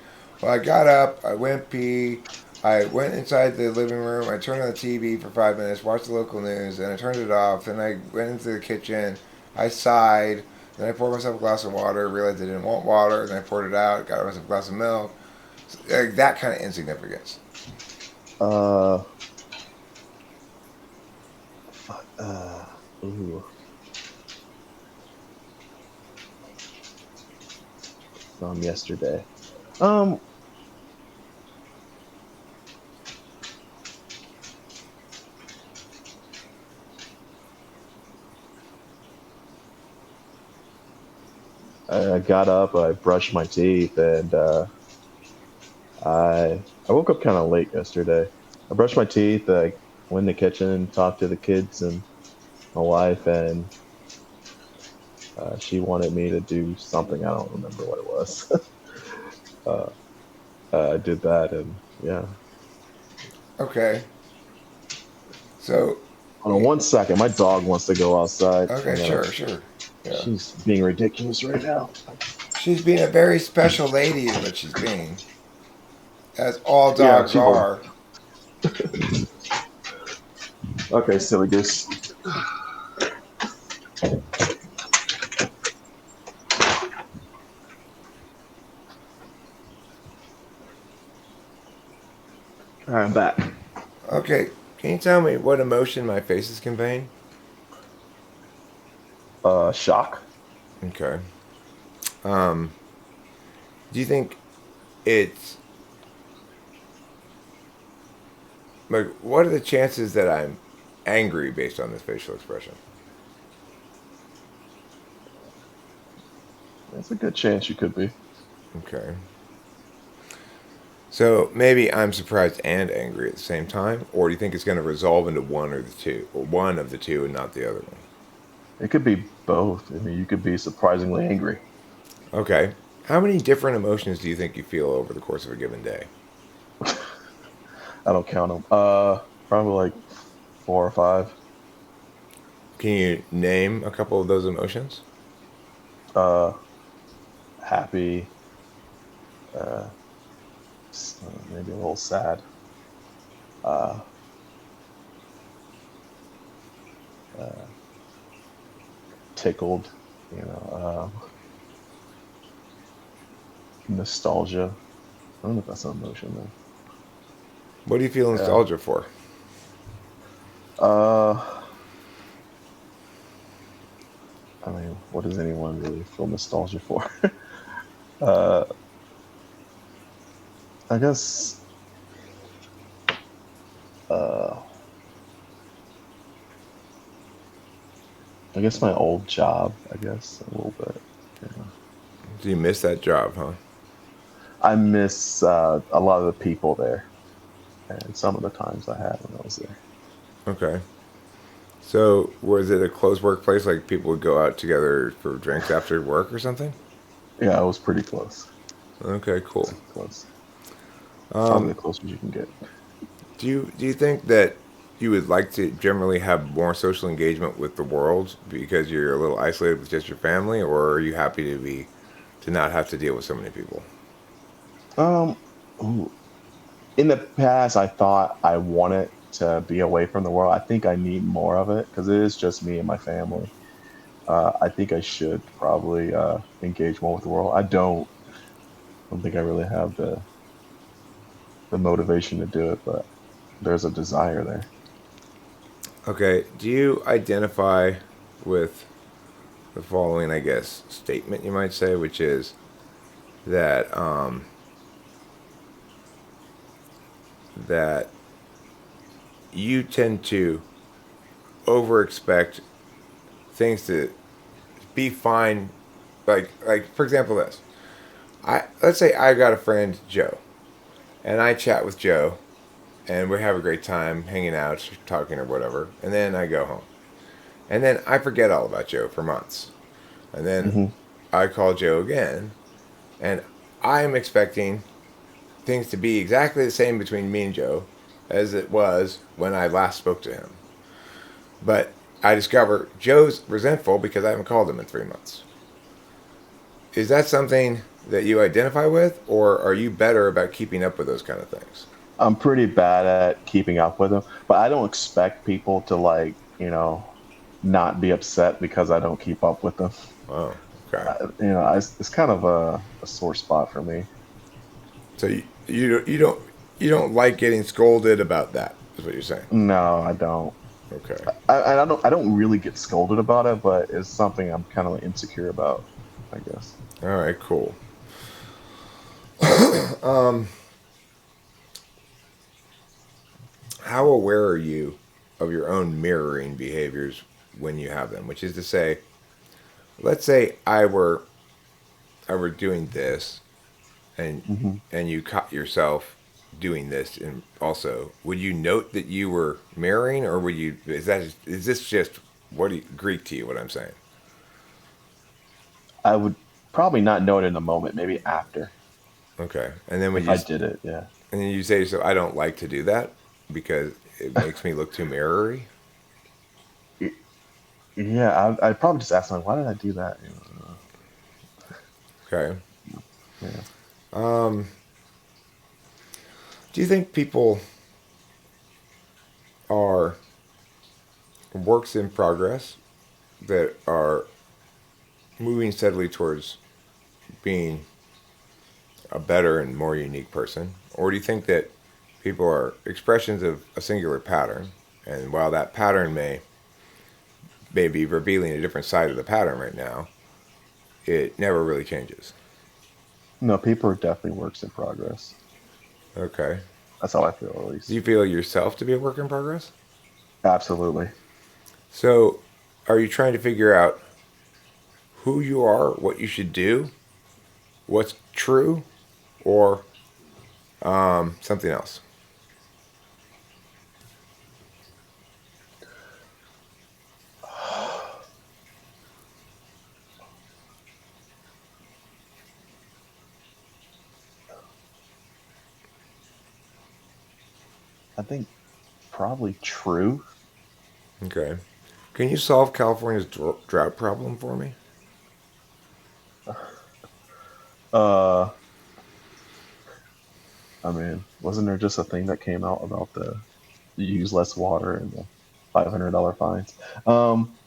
well, I got up, I went pee, I went inside the living room, I turned on the TV for 5 minutes, watched the local news, and I turned it off. Then I went into the kitchen, I sighed, then I poured myself a glass of water, realized I didn't want water, then I poured it out, got myself a glass of milk. Like that kind of insignificance. Uh, fuck, ooh, from yesterday. Um, I got up, I brushed my teeth, and I woke up kind of late yesterday. I brushed my teeth. I went in the kitchen, talked to the kids and my wife, and she wanted me to do something. I don't remember what it was. uh, I did that, and yeah. Okay. So, Hold on one second. My dog wants to go outside. I okay, gotta. sure. Yeah. She's being ridiculous right now. She's being a very special lady, is what she's being, as all Yeah, dogs she will. are. Okay, silly goose. All right, I'm back. Okay, can you tell me what emotion my face is conveying? Shock. Okay. Um, do you think it's like what are the chances that I'm angry based on this facial expression? There's a good chance you could be. Okay. So maybe I'm surprised and angry at the same time, or do you think it's going to resolve into one or the two, or one of the two and not the other one? It could be both. I mean, you could be surprisingly angry. Okay. How many different emotions do you think you feel over the course of a given day? I don't count them. Probably like four or five. Can you name a couple of those emotions? Uh, happy. Uh, maybe a little sad. Uh, uh, tickled. You know, nostalgia. I don't know if that's an emotion though. What do you feel Yeah. nostalgia for? Uh, I mean, what does anyone really feel nostalgia for? uh, I guess. Uh, I guess my old job. I guess a little bit. Yeah. Do you miss that job, huh? I miss a lot of the people there, and some of the times I had when I was there. Okay. So, was it a close workplace? Like people would go out together for drinks after work or something? Yeah, I was pretty close. Okay, cool. Close. Probably Um, the closest you can get. do you think that you would like to generally have more social engagement with the world because you're a little isolated with just your family, or are you happy to not have to deal with so many people? Um, ooh, in the past, I thought I wanted to be away from the world. I think I need more of it because it is just me and my family. I think I should probably engage more with the world. I don't think I really have the motivation to do it, but there's a desire there. Okay. Do you identify with the following, I guess, statement you might say, which is that that you tend to over expect things to be fine. Like for example, this. Let's say I got a friend Joe, and I chat with Joe, and we have a great time hanging out, talking or whatever, and then I go home, and then I forget all about Joe for months, and then Hmm. I call Joe again, and I'm expecting things to be exactly the same between me and Joe as it was when I last spoke to him. But I discover Joe's resentful because I haven't called him in 3 months. Is that something that you identify with, or are you better about keeping up with those kind of things? I'm pretty bad at keeping up with them, but I don't expect people to like, not be upset because I don't keep up with them. Oh, okay. It's kind of a sore spot for me. So you don't like getting scolded about that, is what you're saying? No, I don't. Okay. I don't really get scolded about it, but it's something I'm kind of insecure about, I guess. All right. Cool. How aware are you of your own mirroring behaviors when you have them? Which is to say, let's say I were doing this, and Hmm. you caught yourself doing this, and also, would you note that you were mirroring, or would you? Is this just Greek to you? What I'm saying? I would probably not know it in the moment, maybe after, Okay, and then if I did it. Yeah. you say to yourself, I don't like to do that because it makes me look too mirrory. Y- Yeah, I'd probably just ask them, why did I do that? Okay. Yeah. Do you think people are works in progress that are moving steadily towards being a better and more unique person? Or do you think that people are expressions of a singular pattern, and while that pattern may be revealing a different side of the pattern right now, it never really changes? No, people are definitely works in progress. Okay. That's how I feel, at Do least. you feel yourself to be a work in progress? Absolutely. So, are you trying to figure out who you are, what you should do, what's true, or something else? I think probably true. Okay. Can you solve California's drought problem for me? Uh, I mean, wasn't there just a thing that came out about the you use less water and the $500 fines? Um,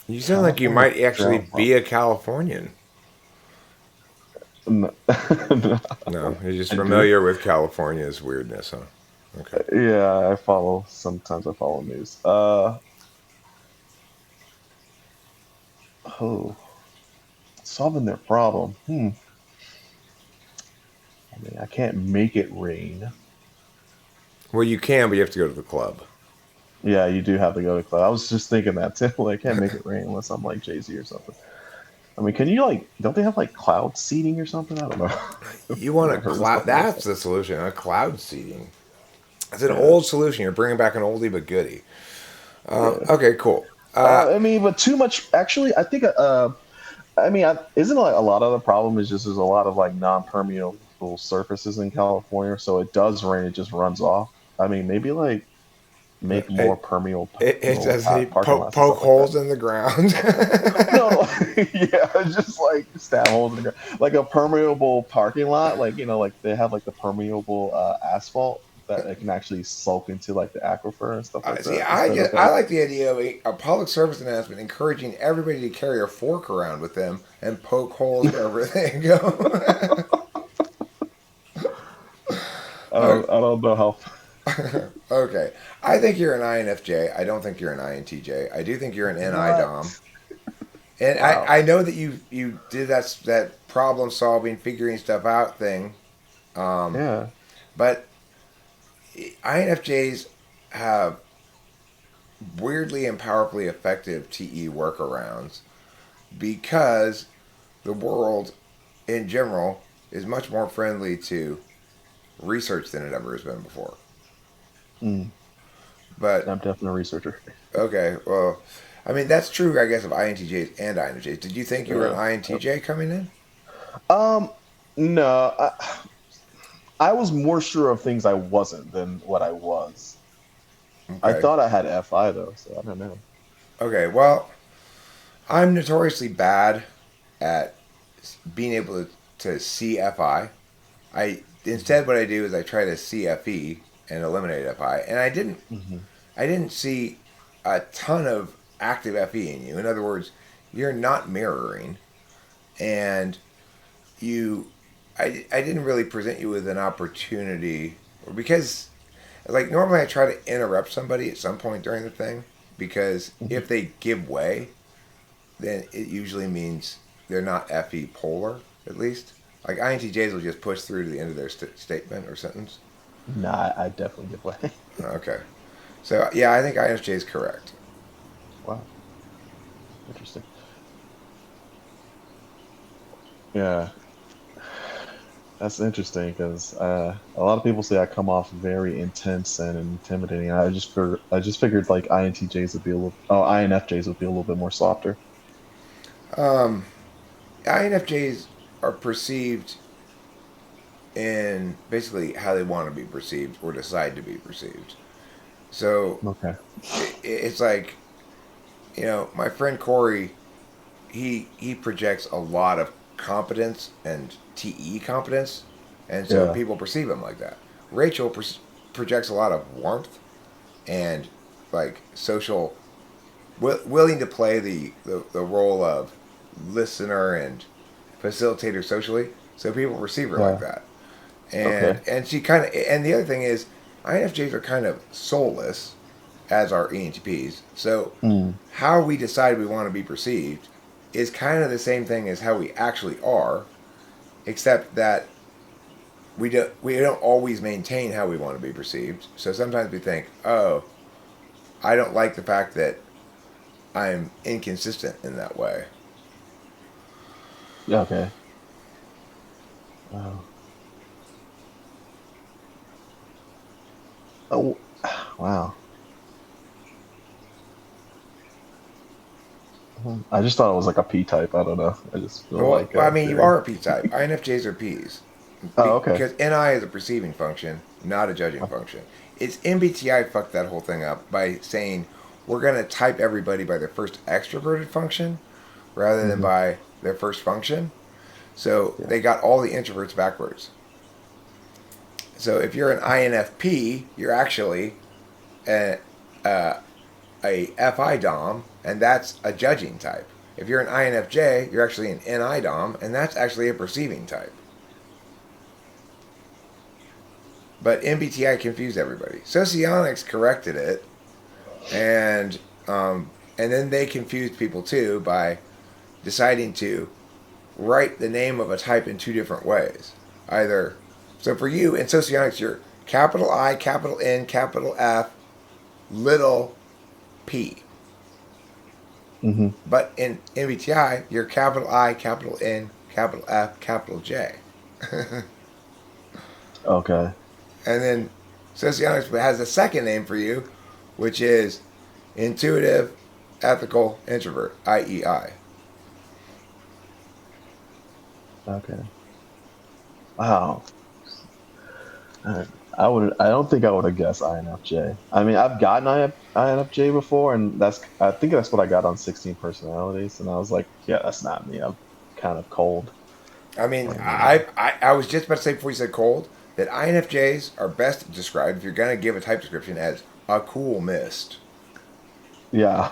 You sound like you California might actually drought be problem. a Californian. No, no, No, you're just I do. familiar with California's weirdness, huh? Okay. Yeah, I follow. Sometimes I follow news. Oh, solving their problem. I mean, I can't make it rain. Well, you can, but you have to go to the club. Yeah, you do have to go to club. I was just thinking that too. Like, can't make it rain unless I'm like Jay Z or something. I mean, can you like? Don't they have like cloud seeding or something? I don't know. You want a I've heard of cloud? something like that. That's the solution. A cloud seeding. It's an Yeah, old solution. You're bringing back an oldie but goodie. yeah. Okay, cool. I mean, but too much. Actually, I think. I mean, isn't like a lot of the problem is just there's a lot of like non-permeable surfaces in California, so it does rain, it just runs off. I mean, maybe like make more It, permeable it doesn't need parking lots and poke stuff like that. holes in the ground. No, yeah, just like stab holes in the ground, like a permeable parking lot, like like they have like the permeable asphalt that it can actually soak into like the aquifer and stuff I like see. that instead of I like the idea of a public service announcement encouraging everybody to carry a fork around with them and poke holes wherever they go. I don't know how. Okay, I think you're an INFJ. I don't think you're an INTJ. I do think you're an NI Dom, What? and Wow. I know that you did that problem solving, figuring stuff out thing. Yeah. But INFJs have weirdly and powerfully effective TE workarounds because the world in general is much more friendly to research than it ever has been before. Mm, But I'm definitely a researcher. okay, well, I mean that's true, I guess, of INTJs and INFJs. Did you think you were an Yeah. INTJ coming in? Um, no, I was more sure of things I wasn't than what I was. I Okay, thought I had FI though, so I don't know. okay. Well, I'm notoriously bad at being able to see FI. I Hmm. instead what I do is I try to see FE and eliminate FI, and Hmm. I didn't see a ton of active FE in you. In other words, you're not mirroring, and you, I didn't really present you with an opportunity, because like normally I try to interrupt somebody at some point during the thing, because Hmm. if they give way, then it usually means they're not FE polar, at least. Like INTJs will just push through to the end of their statement or sentence. Nah, I definitely give way. Okay. So, yeah, I think INFJ is correct. Wow, interesting. Yeah, that's interesting because a lot of people say I come off very intense and intimidating. I just figured like INTJs would be a little, oh, INFJs would be a little bit more softer. Um, INFJs are perceived in basically how they want to be perceived or decide to be perceived. So, Okay. it's like, my friend Corey, he projects a lot of competence and TE competence, and so Yeah. people perceive him like that. Rachel projects a lot of warmth and like social, willing to play the role of listener and facilitator socially, so people perceive her like Yeah. that. and Okay. and she kind of, and the other thing is INFJs are kind of soulless, as are ENTPs. So Mm. how we decide we want to be perceived is kind of the same thing as how we actually are, except that we don't always maintain how we want to be perceived. So sometimes we think, oh, I don't like the fact that I'm inconsistent in that way. Yeah. Okay. Oh. Oh. Wow. I just thought it was like a P type. I don't know. I just feel Well, like I mean, you giving. are a P type. INFJs are Ps. Oh, okay. Because NI is a perceiving function, not a judging function. It's MBTI fucked that whole thing up by saying we're going to type everybody by their first extroverted function rather than Hmm. by their first function. So Yeah. they got all the introverts backwards. So if you're an INFP, you're actually a, a FI Dom, and that's a judging type. If you're an INFJ, you're actually an NI Dom, and that's actually a perceiving type. But MBTI confused everybody. Socionics corrected it, and and then they confused people too by deciding to write the name of a type in two different ways. Either, so for you in socionics, you're capital I, capital N, capital F, little p. Hmm. But in MBTI, you're capital I, capital N, capital F, capital J. Okay. And then socionics has a second name for you, which is intuitive, ethical, introvert, IEI. Okay. Wow. I, I would. I don't think I would have guessed INFJ. I mean, I've gotten INFJ before, and that's. I think that's what I got on 16 personalities, and I was like, yeah, that's not me. I'm kind of cold. I mean, And I was just about to say before you said cold that INFJs are best described, if you're going to give a type description, as a cool mist. yeah,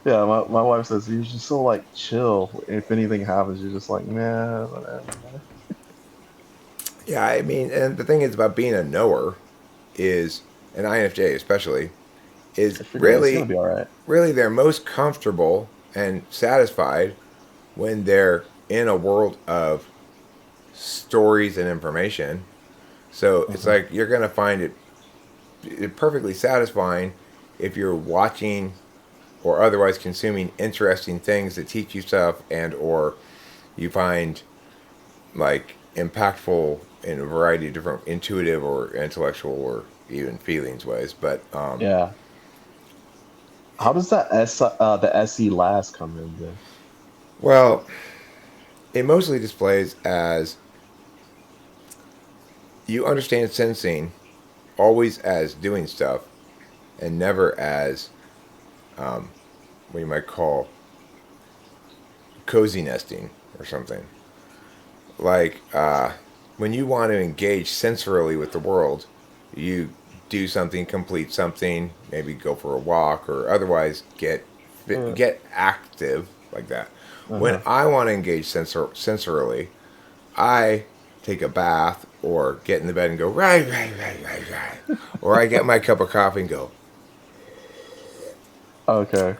yeah. My wife says you're just so like chill. If anything happens, you're just like, man, whatever. Yeah, I mean, and the thing is about being a knower is, an INFJ especially, is I figure it's gonna really, be all right. really they're most comfortable and satisfied when they're in a world of stories and information. So it's Mhm. like you're gonna find it perfectly satisfying if you're watching or otherwise consuming interesting things that teach you stuff and or you find like impactful in a variety of different intuitive or intellectual or even feelings ways. But Yeah. How does the SE last come in then? well, it mostly displays as you understand sensing always as doing stuff and never as what you might call cozy nesting or something. Like when you want to engage sensorily with the world, you do something, complete something, maybe go for a walk or otherwise Uh, get active like that. When uh-huh. I want to engage sensorily, I take a bath or get in the bed and go right, or I get my cup of coffee and go. Okay.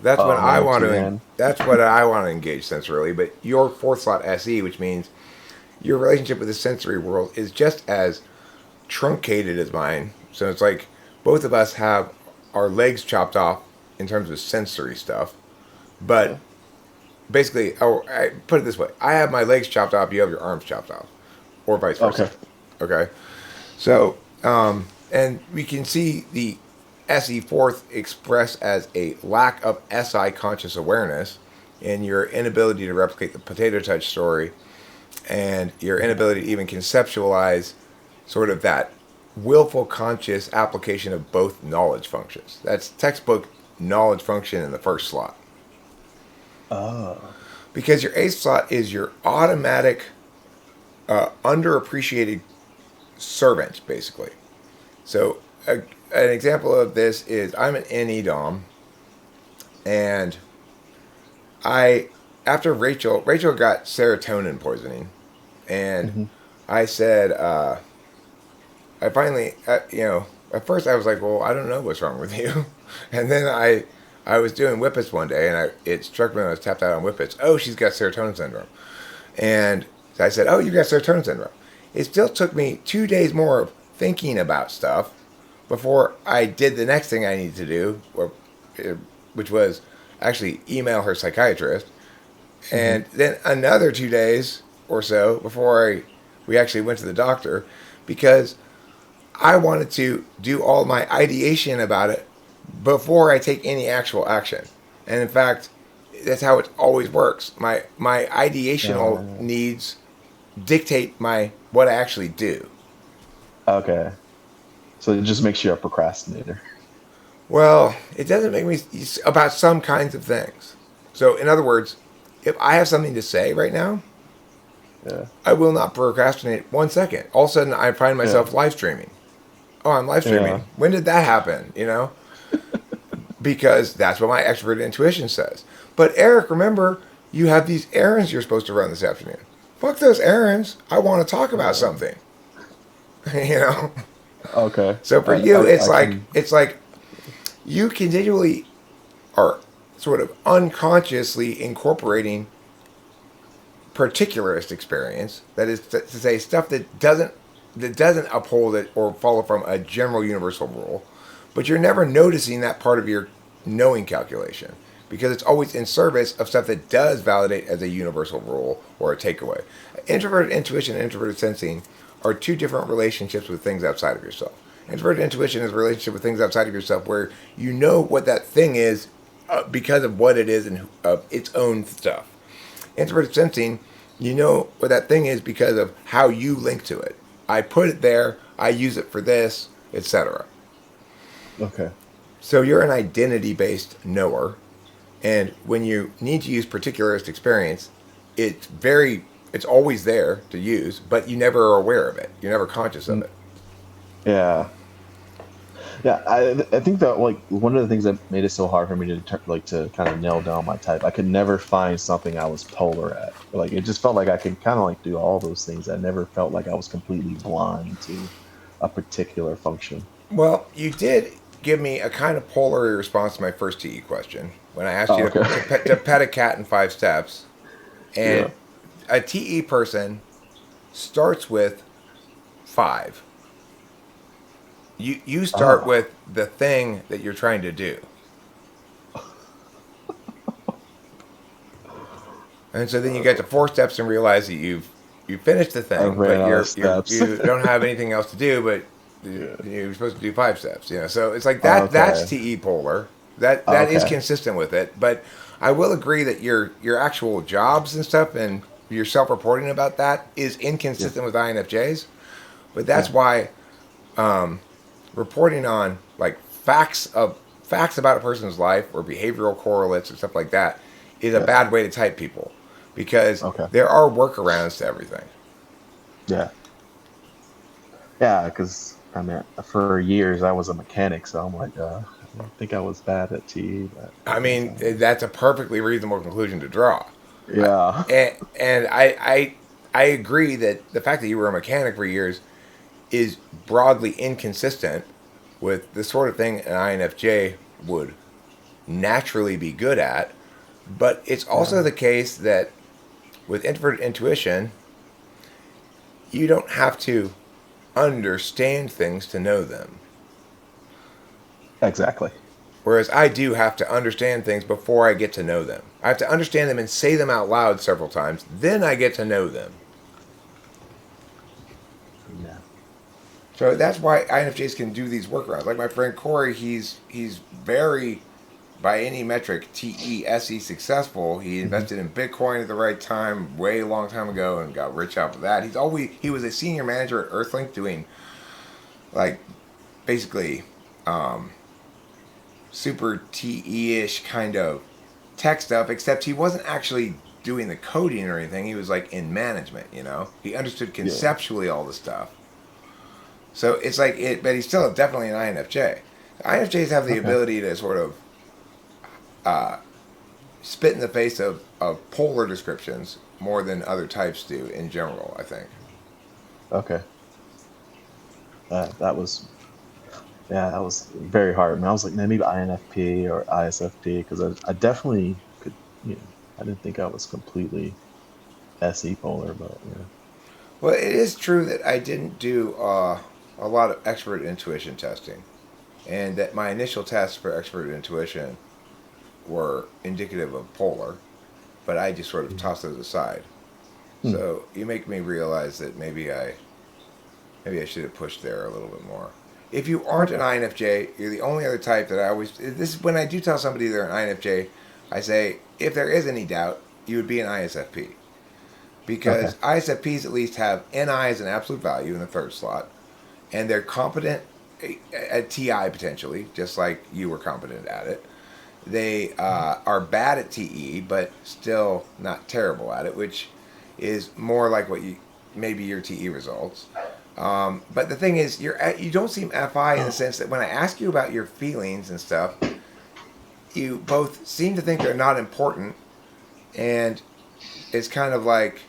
That's when Oh I man, want to. TN. That's what I want to engage sensorily. But your fourth slot SE, which means your relationship with the sensory world is just as truncated as mine. So it's like both of us have our legs chopped off in terms of sensory stuff. But Okay. basically, oh, I put it this way: I have my legs chopped off, you have your arms chopped off, or vice versa. Okay. Okay. So, and we can see the SE fourth expressed as a lack of SI conscious awareness and your inability to replicate the potato touch story and your Mhm. inability to even conceptualize sort of that willful conscious application of both knowledge functions. That's textbook knowledge function in the first slot. Oh. Because your eighth slot is your automatic, underappreciated servant, basically. So, an example of this is I'm an NE and I, after Rachel got serotonin poisoning, and Hmm. I said, I finally, at first I was like, well, I don't know what's wrong with you. And then I was doing whippets one day, and it struck me when I was tapped out on whippets. Oh, she's got serotonin syndrome. And I said, oh, you got serotonin syndrome. It still took me 2 days more of thinking about stuff before I did the next thing I needed to do, which was actually email her psychiatrist. Hmm. And then another 2 days or so before we actually went to the doctor because I wanted to do all my ideation about it before I take any actual action. And in fact, that's how it always works. My ideational Uh, needs dictate my what I actually do. okay. So it just makes you a procrastinator. Well, it doesn't make me about some kinds of things. So, in other words, if I have something to say right now, Yeah. I will not procrastinate 1 second. All of a sudden, I find Yeah. myself live streaming. Oh, I'm live Yeah. streaming. When did that happen? Because that's what my extroverted intuition says. But Eric, remember, you have these errands you're supposed to run this afternoon. Fuck those errands. I want to talk about Uh, something. you know. okay. So for you, I can. it's like you continually are sort of unconsciously incorporating particularist experience. That is to say, stuff that doesn't uphold it or follow from a general universal rule, but you're never noticing that part of your knowing calculation because it's always in service of stuff that does validate as a universal rule or a takeaway. Introverted intuition and introverted sensing are two different relationships with things outside of yourself. Introverted intuition is a relationship with things outside of yourself where you know what that thing is because of what it is and its own stuff. Introverted sensing, you know what that thing is because of how you link to it. I put it there, I use it for this, etc. Okay. So you're an identity based knower, and when you need to use particularist experience, it's always there to use, but you never are aware of it. You're never conscious of Mm, it. yeah. Yeah. I think that like one of the things that made it so hard for me to like to kind of nail down my type. I could never find something I was polar at. Like it just felt like I could kind of like do all those things. I never felt like I was completely blind to a particular function. Well, you did give me a kind of polar response to my first TE question when I asked Oh, you okay. to pet a cat in 5 steps. And Yeah. a TE person starts with 5. You start Oh, with the thing that you're trying to do. And so then you get to 4 steps and realize that you finished the I thing, ran but out of steps. you don't have anything else to do. But Yeah. you're supposed to do 5 steps. So it's like that. That's Okay. TE polar. That is Okay. consistent with it. But I will agree that your actual jobs and stuff and your self-reporting about that is Yeah. inconsistent with INFJs. But Yeah. that's why reporting on like facts about a person's life or behavioral correlates and stuff like that is a Yeah. bad way to type people because Okay. there are workarounds to everything. Yeah. Yeah. Because I mean, for years I was a mechanic, so I'm like, I didn't think I was bad at TE, but I I guess mean, I am. that's a perfectly reasonable conclusion to draw. I, Yeah. and I agree that the fact that you were a mechanic for years is broadly inconsistent with the sort of thing an INFJ would naturally be good at. But it's also Yeah. the case that with introverted intuition, you don't have to understand things to know them. Exactly. Whereas I do have to understand things before I get to know them. I have to understand them and say them out loud several times. Then I get to know them. Yeah. So that's why INFJs can do these workarounds. Like my friend Corey, he's very, by any metric, TESE successful. He Hmm. invested in Bitcoin at the right time, way long time ago, and got rich off of that. He was a senior manager at Earthlink doing like basically super TE ish kind of tech stuff, except he wasn't actually doing the coding or anything. He was like in management. He understood Yeah. conceptually all the stuff. So it's like it, but he's still definitely an INFJ. INFJs have the Okay. ability to sort of spit in the face of polar descriptions more than other types do in general, I think. Okay. That was Yeah, that was very hard. I mean, I was like, man, maybe INFP or ISFP because I definitely could, you know, I didn't think I was completely SE polar, but yeah. Well, it is true that I didn't do a lot of expert intuition testing, and that my initial tests for expert intuition were indicative of polar, but I just sort of Mhm. tossed those aside. Hmm. So you make me realize that maybe I should have pushed there a little bit more. If you aren't an Okay. INFJ, you're the only other type that I always. This is when I do tell somebody they're an INFJ, I say if there is any doubt, you would be an ISFP Okay. because ISFPs at least have NI as an absolute value in the third slot, and they're competent at TI potentially, just like you were competent at it. They are bad at TE, but still not terrible at it, which is more like what you maybe your TE results. But the thing is, you don't seem FI in the sense that when I ask you about your feelings and stuff, you both seem to think they're not important, and it's kind of like,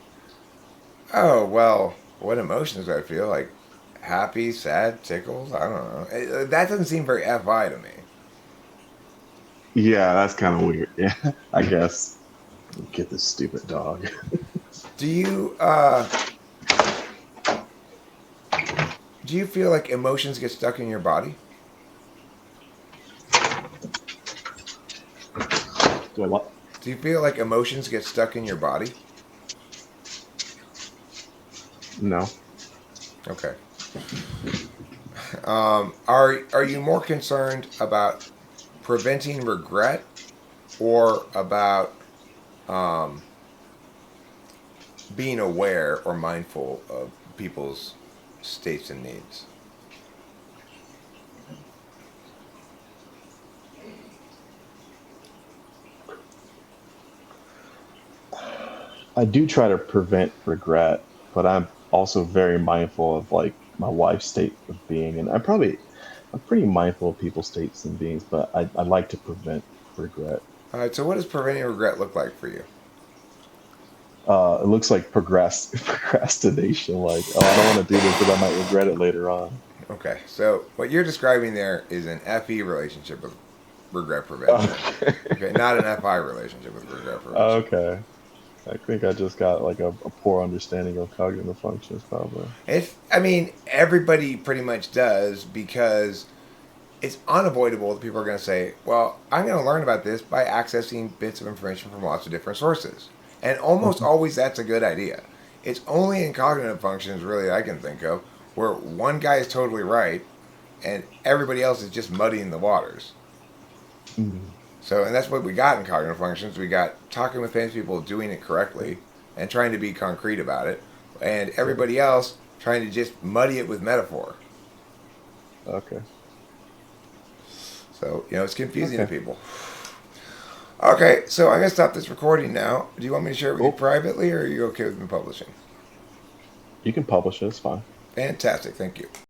oh well, what emotions do I feel? Like happy, sad, tickled. I don't know. That doesn't seem very FI to me. Yeah, that's kind of weird. Yeah, I guess. Get this stupid dog. Do you do you feel like emotions get stuck in your body? Do I what? Do you feel like emotions get stuck in your body? No. Okay. Are you more concerned about preventing regret or about um, being aware or mindful of people's states and needs? I do try to prevent regret, but I'm also very mindful of like my wife's state of being, and I'm pretty mindful of people's states and beings, but I like to prevent regret. All right. So, what does preventing regret look like for you? It looks like procrastination. Like, oh, I don't want to do this because I might regret it later on. Okay. So, what you're describing there is an FE relationship with regret prevention. Okay. Okay, not an FI relationship with regret prevention. Okay. I think I just got like a poor understanding of cognitive functions, probably. I mean, everybody pretty much does because it's unavoidable that people are going to say, well, I'm going to learn about this by accessing bits of information from lots of different sources. And almost Hmm. always that's a good idea. It's only in cognitive functions, really, I can think of, where one guy is totally right and everybody else is just muddying the waters. Hmm. So, and that's what we got in cognitive functions. We got talking with famous people, doing it correctly, and trying to be concrete about it, and Right. everybody else trying to just muddy it with metaphor. Okay. So, it's confusing to Okay. people. Okay, so I'm going to stop this recording now. Do you want me to share it with you Cool. privately, or are you okay with me publishing? You can publish it. It's fine. Fantastic, thank you.